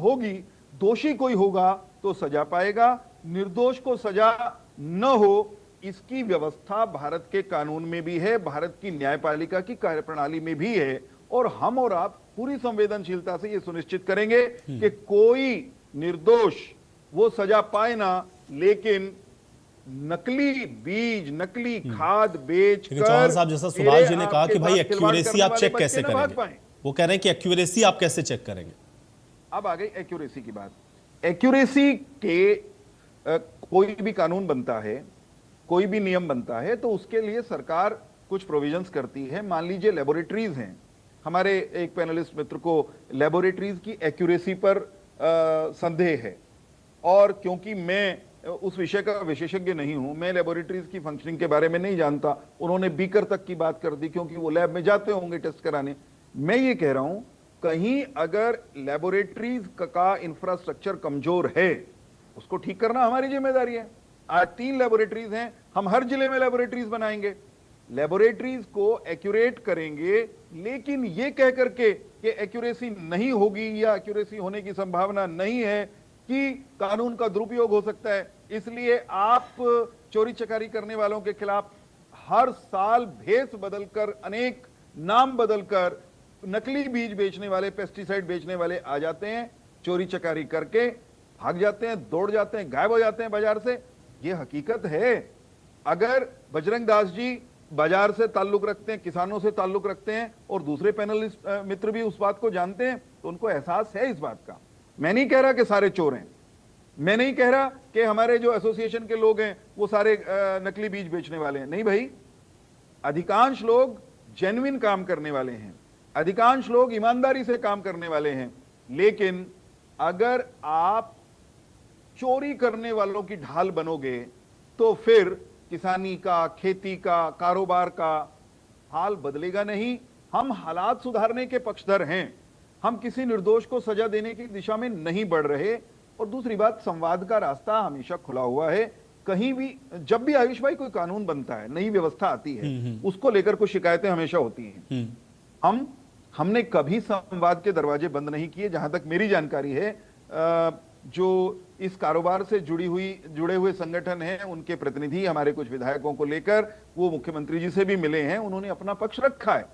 होगी, दोषी कोई होगा तो सजा पाएगा, निर्दोष को सजा न हो, इसकी व्यवस्था भारत के कानून में भी है, भारत की न्यायपालिका की कार्यप्रणाली में भी है। और हम और आप पूरी संवेदनशीलता से यह सुनिश्चित करेंगे कि कोई निर्दोष वो सजा पाए ना, लेकिन नकली बीज, नकली खाद बेच कर, चौहान साहब, जैसा सुभाष जी ने कहा कि भाई एक्यूरेसी आप चेक कैसे करेंगे, वो कह रहे हैं कि एक्यूरेसी आप कैसे चेक करेंगे। अब आ गई एक्यूरेसी की बात। एक्यूरेसी के कोई भी कानून बनता है, कोई भी नियम बनता है, तो उसके लिए सरकार कुछ प्रोविजंस करती है। मान लीजिए लेबोरेटरीज हैं, हमारे एक पैनलिस्ट मित्र को लेबोरेटरीज की एक्यूरेसी पर संदेह है, और क्योंकि मैं उस विषय का विशेषज्ञ नहीं हूं, मैं लेबोरेटरीज की फंक्शनिंग के बारे में नहीं जानता, उन्होंने बीकर तक की बात कर दी क्योंकि वो लैब में जाते होंगे टेस्ट कराने। मैं ये कह रहा हूं, कहीं अगर लेबोरेटरीज का इंफ्रास्ट्रक्चर कमजोर है, उसको ठीक करना हमारी जिम्मेदारी है। आज 3 लेबोरेटरीज हैं, हम हर जिले में लेबोरेटरीज बनाएंगे, लेबोरेटरीज को एक्यूरेट करेंगे, लेकिन ये कह करके कि एक्यूरेसी नहीं होगी या एक्यूरेसी होने की संभावना नहीं है कि कानून का दुरुपयोग हो सकता है, इसलिए आप चोरी चकारी करने वालों के खिलाफ हर साल भेष बदलकर, अनेक नाम बदलकर नकली बीज बेचने वाले, पेस्टिसाइड बेचने वाले आ जाते हैं, चोरी चकारी करके भाग जाते हैं, दौड़ जाते हैं, गायब हो जाते हैं बाजार से। ये हकीकत है। अगर बजरंग दास जी बाजार से ताल्लुक रखते हैं, किसानों से ताल्लुक रखते हैं, और दूसरे पैनलिस्ट मित्र भी उस बात को जानते हैं, तो उनको एहसास है इस बात का। मैं नहीं कह रहा कि सारे चोर हैं, मैं नहीं कह रहा कि हमारे जो एसोसिएशन के लोग हैं वो सारे नकली बीज बेचने वाले हैं। नहीं भाई, अधिकांश लोग जेन्युइन काम करने वाले हैं, अधिकांश लोग ईमानदारी से काम करने वाले हैं। लेकिन अगर आप चोरी करने वालों की ढाल बनोगे तो फिर किसानी का, खेती का, कारोबार का हाल बदलेगा नहीं। हम हालात सुधारने के पक्षधर हैं, हम किसी निर्दोष को सजा देने की दिशा में नहीं बढ़ रहे। और दूसरी बात, संवाद का रास्ता हमेशा खुला हुआ है। कहीं भी, जब भी आयुष भाई कोई कानून बनता है, नई व्यवस्था आती है, उसको लेकर कुछ शिकायतें हमेशा होती हैं। हमने कभी संवाद के दरवाजे बंद नहीं किए। जहां तक मेरी जानकारी है, जो इस कारोबार से जुड़े हुए संगठन हैं, उनके प्रतिनिधि हमारे कुछ विधायकों को लेकर वो मुख्यमंत्री जी से भी मिले हैं, उन्होंने अपना पक्ष रखा है।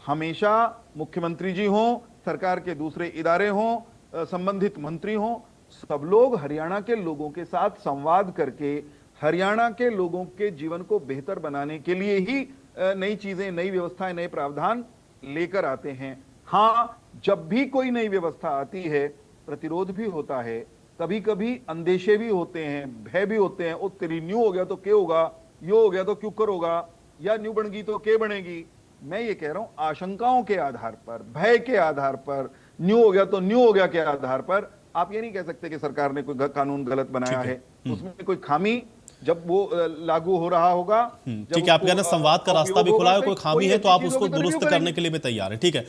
हमेशा मुख्यमंत्री जी हों, सरकार के दूसरे इदारे हों, संबंधित मंत्री हों, सब लोग हरियाणा के लोगों के साथ संवाद करके हरियाणा के लोगों के जीवन को बेहतर बनाने के लिए ही नई चीजें, नई व्यवस्थाएं, नए प्रावधान लेकर आते हैं। हाँ, जब भी कोई नई व्यवस्था आती है प्रतिरोध भी होता है, कभी कभी अंदेशे भी होते हैं, भय भी होते हैं। ओ तेरी न्यू हो गया तो क्या होगा, यो हो गया तो क्यों कर होगा, या न्यू बन गई तो क्या बनेगी। मैं ये कह रहा हूं आशंकाओं के आधार पर, भय के आधार पर, न्यू हो गया तो न्यू हो गया के आधार पर आप ये नहीं कह सकते कि सरकार ने कोई कानून गलत बनाया है। उसमें कोई खामी जब वो लागू हो रहा होगा, ठीक है, आप कहना संवाद का रास्ता भी खुला है, कोई खामी है तो आप उसको दुरुस्त करने के लिए भी तैयार है। ठीक है,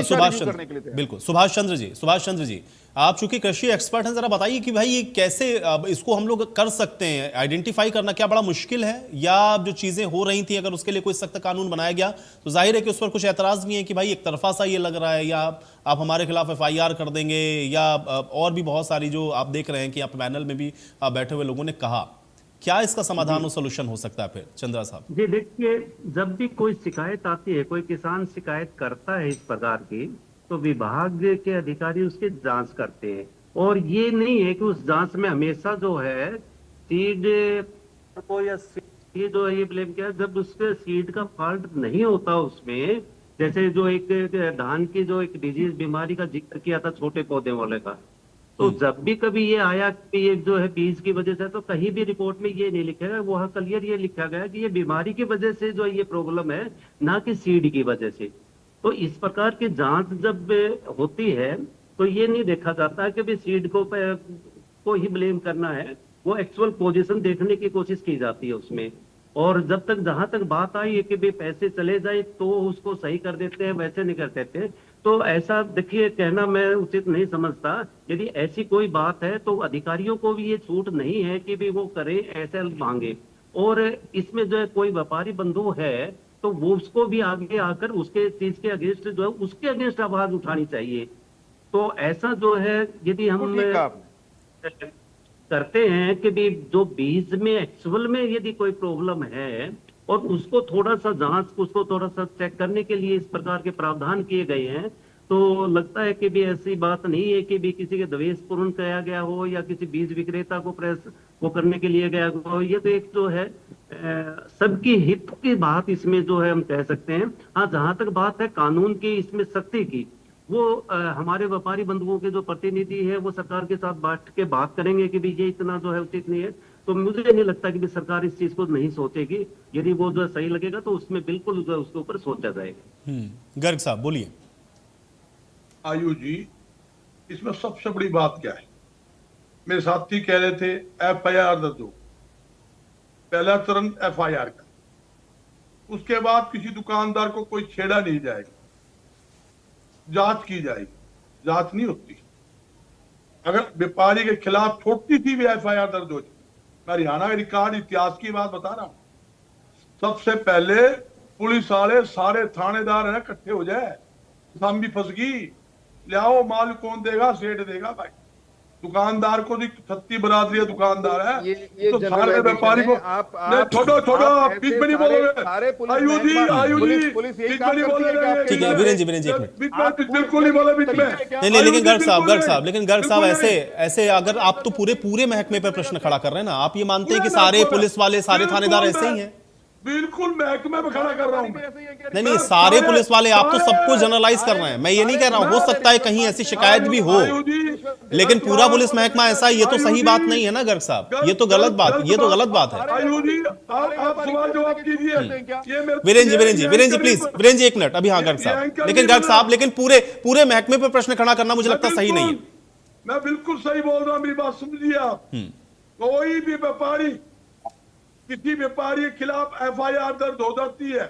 सुभाष चंद्र, बिल्कुल सुभाष चंद्र जी, आप चूंकि कृषि एक्सपर्ट हैं, जरा बताइए कि भाई ये कैसे इसको हम लोग कर सकते हैं, आइडेंटिफाई करना क्या बड़ा मुश्किल है, या जो चीजें हो रही थी अगर उसके लिए कोई सख्त कानून बनाया गया तो जाहिर है कि उस पर कुछ एतराज भी है कि भाई एक तरफा सा ये लग रहा है, या आप हमारे खिलाफ FIR कर देंगे, या और भी बहुत सारी जो आप देख रहे हैं कि आप पैनल में भी बैठे हुए लोगों ने कहा, क्या इसका समाधान और सोल्यूशन हो सकता है फिर चंद्रा साहब? जी देखिए, जब भी कोई शिकायत आती है, कोई किसान शिकायत करता है इस प्रकार की, तो विभाग के अधिकारी उसकी जांच करते हैं। और ये नहीं है कि उस जांच में हमेशा जो है सीड को या ये जो है ये ब्लेम किया, जब उसके सीड का फॉल्ट नहीं होता उसमें, जैसे जो एक धान की जो एक डिजीज बीमारी का जिक्र किया था छोटे पौधे वाले का, तो जब भी कभी ये आया कि ये जो है बीज की वजह से, तो कहीं भी रिपोर्ट में ये नहीं लिखा गया, वहां क्लियर ये लिखा गया कि ये बीमारी की वजह से जो ये प्रॉब्लम है, ना कि सीड की वजह से। तो इस प्रकार की जांच जब होती है तो ये नहीं देखा जाता कि भी सीड को ही ब्लेम करना है, वो एक्चुअल पोजीशन देखने की कोशिश की जाती है उसमें। और जब तक जहां तक बात आई है कि भी पैसे चले जाए तो उसको सही कर देते हैं, वैसे नहीं कर देते, तो ऐसा देखिए कहना मैं उचित नहीं समझता। यदि ऐसी कोई बात है तो अधिकारियों को भी ये छूट नहीं है कि भी वो करे, ऐसे मांगे। और इसमें जो है कोई व्यापारी बंधु है तो वो उसको भी आगे आकर उसके चीज के अगेंस्ट जो है उसके अगेंस्ट आवाज उठानी चाहिए। तो ऐसा जो है यदि हम करते हैं कि भी जो बीज में एक्चुअल में यदि कोई प्रॉब्लम है और उसको थोड़ा सा जांच, उसको थोड़ा सा चेक करने के लिए इस प्रकार के प्रावधान किए गए हैं, तो लगता है कि भी ऐसी बात नहीं है कि भी किसी के द्वेषपूर्ण किया गया हो या किसी बीज विक्रेता को प्रेस वो करने के लिए गया हो। ये तो एक जो है सबकी हित की बात इसमें जो है हम कह सकते हैं। हाँ, जहां तक बात है कानून की इसमें सख्ती की, वो हमारे व्यापारी बंधुओं के जो प्रतिनिधि है वो सरकार के साथ बैठ के बात करेंगे कि भी ये इतना जो है उचित नहीं है। तो मुझे नहीं लगता कि भी सरकार इस चीज को नहीं सोचेगी। यदि वो जो सही लगेगा तो उसमें बिल्कुल जो है उसके ऊपर सोचा जाएगा। गर्ग साहब बोलिए। आयु जी, इसमें सबसे बड़ी बात क्या है, मेरे साथी कह रहे थे FIR दर्ज हो, पहला चरण FIR का, उसके बाद किसी दुकानदार को कोई छेड़ा नहीं जाएगा, जांच की जाएगी। जांच नहीं होती, अगर व्यापारी के खिलाफ छोटी सी भी FIR दर्ज हो जाए, मैं हरियाणा के रिकॉर्ड इतिहास की बात बता रहा हूं, सबसे पहले पुलिस वाले सारे थानेदार है इकट्ठे हो जाए, हम भी फंस गई, ले आओ माल कौन देगा, सेठ देगा भाई। दुकानदार को भी छत्ती बरादरी है, दुकानदार है ये तो सारे व्यापारी को छोड़ो बीच में नहीं बोलोगे। आयु जी पुलिस बीच में नहीं बोलोगे। ठीक है वीरेंद्र जी एक मिनट, बिल्कुल नहीं बोले बीच में। नहीं लेकिन गर्ग साहब ऐसे अगर आप तो पूरे महकमे पर प्रश्न खड़ा कर रहे हैं ना, आप ये मानते हैं कि सारे पुलिस वाले, सारे थानेदार ऐसे ही हैं? बिल्कुल महकमे में खड़ा कर रहा हूं। नहीं, सारे पुलिस वाले आप तो सबको जनरलाइज कर रहे हैं। मैं ये नहीं कह रहा हूं, हो सकता है कहीं ऐसी शिकायत भी हो, लेकिन पूरा पुलिस महकमा ऐसा, ये तो सही बात नहीं है ना गर्ग साहब, ये तो गलत बात है। वीरेंद्र जी प्लीज, वीरेंद्र जी एक मिनट अभी। हाँ गर्ग साहब, लेकिन गर्ग साहब लेकिन पूरे महकमे पर प्रश्न खड़ा करना मुझे लगता सही नहीं है। मैं बिल्कुल सही बोल रहा हूं, मेरी बात समझिए आप। कोई भी व्यापारी किसी व्यापारी के खिलाफ FIR दर्ज हो जाती है,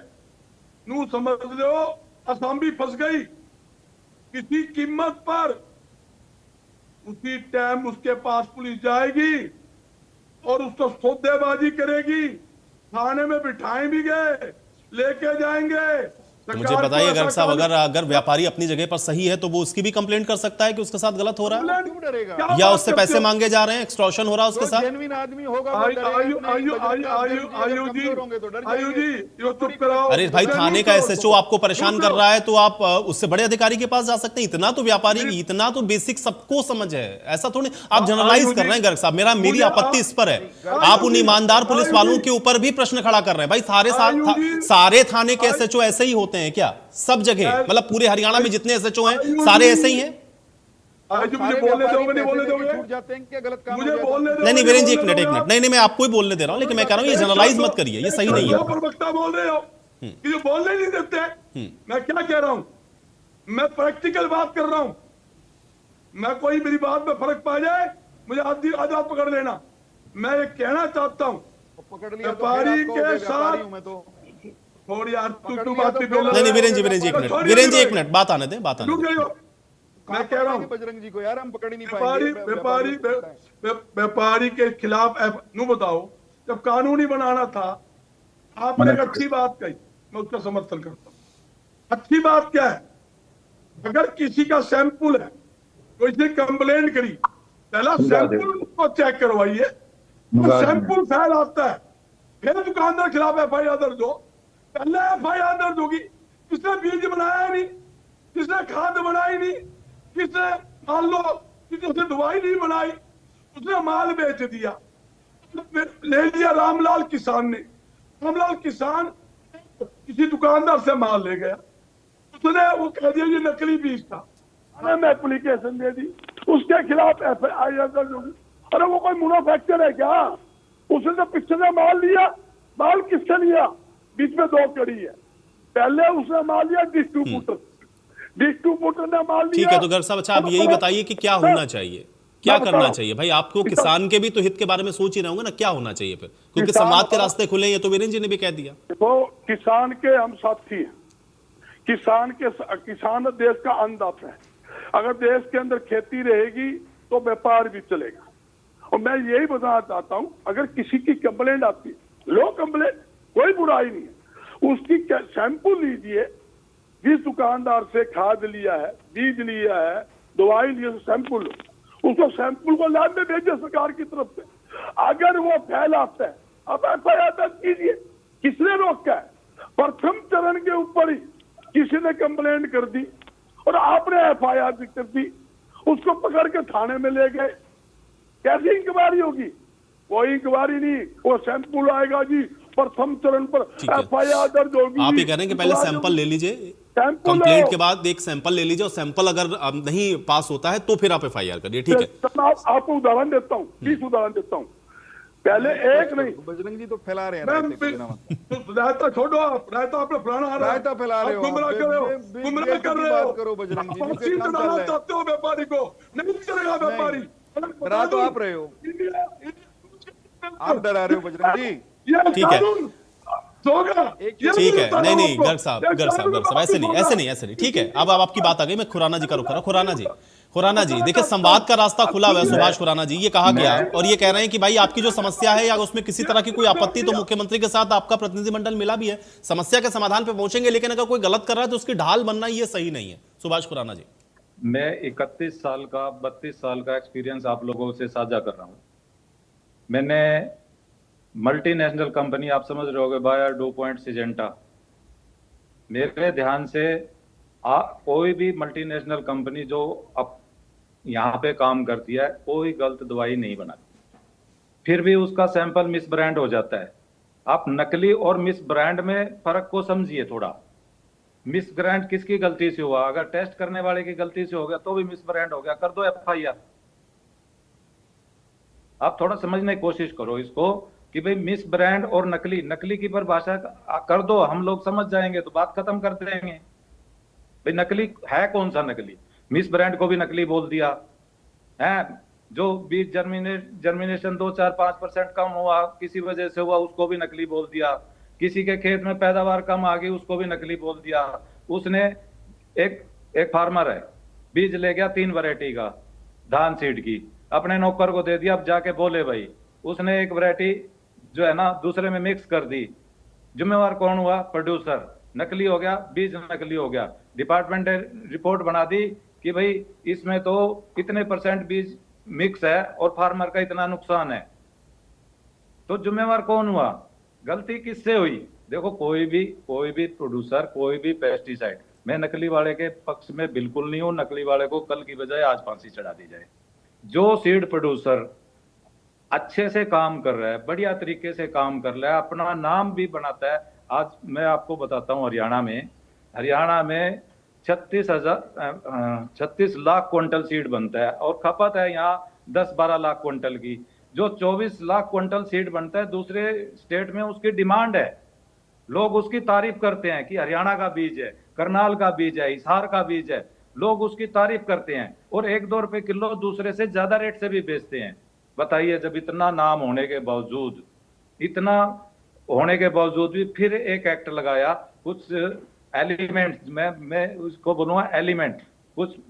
नू समझ लो असम भी फंस गई। किसी कीमत पर उसी टाइम उसके पास पुलिस जाएगी और उसको सौदेबाजी करेगी, थाने में बिठाए भी गए, लेके जाएंगे, तो मुझे बताइए गर्ग साहब, अगर व्यापारी अपनी जगह पर सही है तो वो उसकी भी कंप्लेंट कर सकता है कि उसके साथ गलत हो रहा है, क्यों डरेगा? या उससे पैसे मांगे जा रहे हैं, एक्सटॉर्शन हो रहा है उसके साथ। जेन्युइन आदमी होगा वो डरेगा नहीं, आयु जी यो चुप कराओ। अरे भाई, थाने का एसएचओ आपको परेशान कर रहा है तो आप उससे बड़े अधिकारी के पास जा सकते हैं। इतना तो व्यापारी, इतना तो बेसिक सबको समझ है, ऐसा थोड़ी आप जनरलाइज कर रहे हैं गर्ग साहब। मेरी आपत्ति इस पर है, आप उन ईमानदार पुलिस वालों के ऊपर भी प्रश्न खड़ा कर रहे हैं। भाई सारे थाने के एसएचओ ऐसे ही होते हैं क्या? सब जगह, मतलब पूरे हरियाणा में जितने एसएचओ हैं सारे ऐसे ही हैं? मुझे बोलने दोगे, नहीं बोलने दोगे? छूट जाते हैं क्या? गलत काम मुझे हो जाता है? बोलने दो। नहीं वीरेंद्र जी, एक मिनट, नहीं मैं आपको ही बोलने दे रहा हूं, लेकिन मैं कह रहा हूं ये जनरलाइज मत करिए, ये सही नहीं है। प्रवक्ता बोल रहे हो कि जो बोलने नहीं देते। मैं क्या कह रहा हूं, मैं प्रैक्टिकल बात कर रहा हूं। मैं कोई मेरी बात में फर्क पा जाए, मुझे आज आप पकड़ लेना। मैं ये कहना चाहता हूं, पकड़ लिया तो व्यापारी के साथ मैं तो थोड़ी यार तू बात भी बोल। नहीं वीरेंद्र जी एक मिनट बात आने दें। मैं कह रहा हूं बजरंग जी को यार हम पकड़ ही नहीं पाएंगे। व्यापारी के खिलाफ नू बताओ, जब कानूनी बनाना था आपने एक अच्छी बात कही, मैं उसका समर्थन करता हूं। अच्छी बात क्या है, अगर किसी का सैंपल है, कोई से कंप्लेंट करी, पहला सैंपल को चेक करवाइए, तो सैंपल फेल आता है, फिर दुकानदार खिलाफ एफआईआर दर्ज हो। पहले एफआईआर दर्ज होगी, किसने बीज बनाया नहीं, किसने खाद बनाई नहीं, किसने मान लो किसी उसने दवाई नहीं बनाई, उसने माल बेच दिया, ले लिया रामलाल किसान ने। रामलाल किसान किसी दुकानदार से माल ले गया, उसने वो कह दिया ये नकली बीज था, मैं एप्लीकेशन दे दी, उसके खिलाफ एफआईआर दर्ज होगी। अरे वो कोई मैन्युफैक्चर है क्या? उसने तो पीछे से माल लिया, माल किससे लिया? बीच में दो कड़ी है, पहले उसने माल लिया डिस्ट्रीब्यूटर ने माल लिया। ठीक है, तो गर्ग साहब अच्छा आप यही बताइए कि क्या होना चाहिए, क्या करना चाहिए? भाई आपको किसान के भी तो हित के बारे में सोच ही रहे होंगे ना, क्या होना चाहिए फिर, क्योंकि संवाद के रास्ते खुले, ये तो वीरेंद्र जी ने भी कह दिया। तो किसान के हम साथी हैं, किसान देश का अन्नदाता है। अगर देश के अंदर खेती रहेगी तो व्यापार भी चलेगा। और मैं यही बताना चाहता हूं, अगर किसी की कंप्लेंट आती है, लो कंप्लेंट, कोई बुराई नहीं है, उसकी सैंपल लीजिए, जिस दुकानदार से खाद लिया है, बीज लिया है, दवाई लिया, सैंपल उसको सैंपल को लैब में भेजिए सरकार की तरफ से। अगर वो फेल आता है, अब एफआईआर दर्ज कीजिए। किसने रोका है? प्रथम चरण के ऊपर ही किसी ने कंप्लेंट कर दी और आपने एफआईआर कर दी, उसको पकड़ के थाने में ले गए। कैसी इंक्वायरी होगी? कोई इंक्वायरी नहीं, वो सैंपल आएगा जी, प्रथम चरण पर एफआईआर दर्ज होगी। आप ये कह रहे हैं कि पहले सैंपल ले लीजिए, कंप्लेंट के बाद एक सैंपल ले लीजिए, और सैंपल अगर नहीं पास होता है तो फिर आप एफआईआर करिए। ठीक है, आपको उदाहरण देता हूँ, 20 उदाहरण देता हूँ। पहले एक नहीं, बजरंग जी तो फैला रहे हैं, रायता छोड़ो, आप रायता आपने फैलाना, रायता फैला रहे हो, गुमराह कर रहे हो, करो बजरंग जी, चाहते हो व्यापारी को, नहीं चलेगा व्यापारी। डरा तो आप रहे हो, आप डरा रहे हो बजरंग जी। ठीक है ठीक है, नहीं गर्ग साहब ऐसे नहीं, ठीक है। अब आपकी बात आ गई, मैं खुराना जी का रुक रहा हूं। खुराना जी देखिए, संवाद का रास्ता खुला हुआ है। सुभाष खुराना जी, ये कहा गया और ये कह रहे हैं कि भाई आपकी जो समस्या है या उसमें किसी तरह की कोई आपत्ति, तो मुख्यमंत्री के साथ आपका प्रतिनिधिमंडल मिला भी है, समस्या के समाधान पे पहुंचेंगे, लेकिन अगर कोई गलत कर रहा है तो उसकी ढाल बनना ये सही नहीं है। सुभाष खुराना जी, मैं 31 साल का 32 साल का एक्सपीरियंस आप लोगों से साझा कर रहा हूं। मैंने मल्टीनेशनल कंपनी, आप समझ रहे होगे, बायर, डू पॉइंट, सिजेंटा, मेरे ध्यान से कोई भी मल्टीनेशनल कंपनी जो अब यहाँ पे काम करती है, कोई गलत दवाई नहीं बनाती, फिर भी उसका सैंपल मिस ब्रांड हो जाता है। आप नकली और मिस ब्रांड में फर्क को समझिए थोड़ा। मिस ब्रांड किसकी गलती से हुआ? अगर टेस्ट करने वाले की गलती से हो गया तो भी मिस ब्रांड हो गया, कर दो एफआईआर। आप थोड़ा समझने की कोशिश करो इसको कि भाई मिस ब्रांड और नकली की परिभाषा कर दो, हम लोग समझ जाएंगे तो बात खत्म कर देंगे। भाई नकली है कौन सा नकली? मिस ब्रांड को भी नकली बोल दिया है। जो बीज जर्मिनेशन 2-4-5% कम हुआ, किसी वजह से हुआ, उसको भी नकली बोल दिया। किसी के खेत में पैदावार कम आ गई, उसको भी नकली बोल दिया। उसने एक फार्मर है, बीज ले गया 3 वैरायटी का धान सीड की, अपने नौकर को दे दिया, अब जाके बोले भाई उसने एक वैरायटी जो है ना दूसरे में मिक्स कर दी। जिम्मेवार कौन हुआ? प्रोड्यूसर। नकली हो गया, बीज नकली हो गया। डिपार्टमेंट ने रिपोर्ट बना दी कि भाई इसमें तो इतने % बीज मिक्स है और फार्मर का इतना नुकसान है। तो जिम्मेवार कौन हुआ? गलती किससे हुई? देखो, कोई भी प्रोड्यूसर, कोई भी पेस्टिसाइड, मैं नकली वाले के पक्ष में बिल्कुल नहीं हूं। नकली वाले को कल की बजाय आज फांसी चढ़ा दी जाए। जो सीड प्रोड्यूसर अच्छे से काम कर रहा है, बढ़िया तरीके से काम कर रहा है, अपना नाम भी बनाता है। आज मैं आपको बताता हूं, हरियाणा में 36 लाख क्विंटल सीड बनता है और खपत है यहाँ 10-12 लाख क्विंटल की। जो 24 लाख क्विंटल सीड बनता है दूसरे स्टेट में, उसकी डिमांड है। लोग उसकी तारीफ करते हैं कि हरियाणा का बीज है, करनाल का बीज है, हिसार का बीज है। लोग उसकी तारीफ करते हैं और 1-2 रुपए किलो दूसरे से ज्यादा रेट से भी बेचते हैं। बताइए, जब इतना नाम होने के बावजूद भी फिर एक एक्ट लगाया, कुछ एलिमेंट, मैं उसको बोलूंगा एलिमेंट, कुछ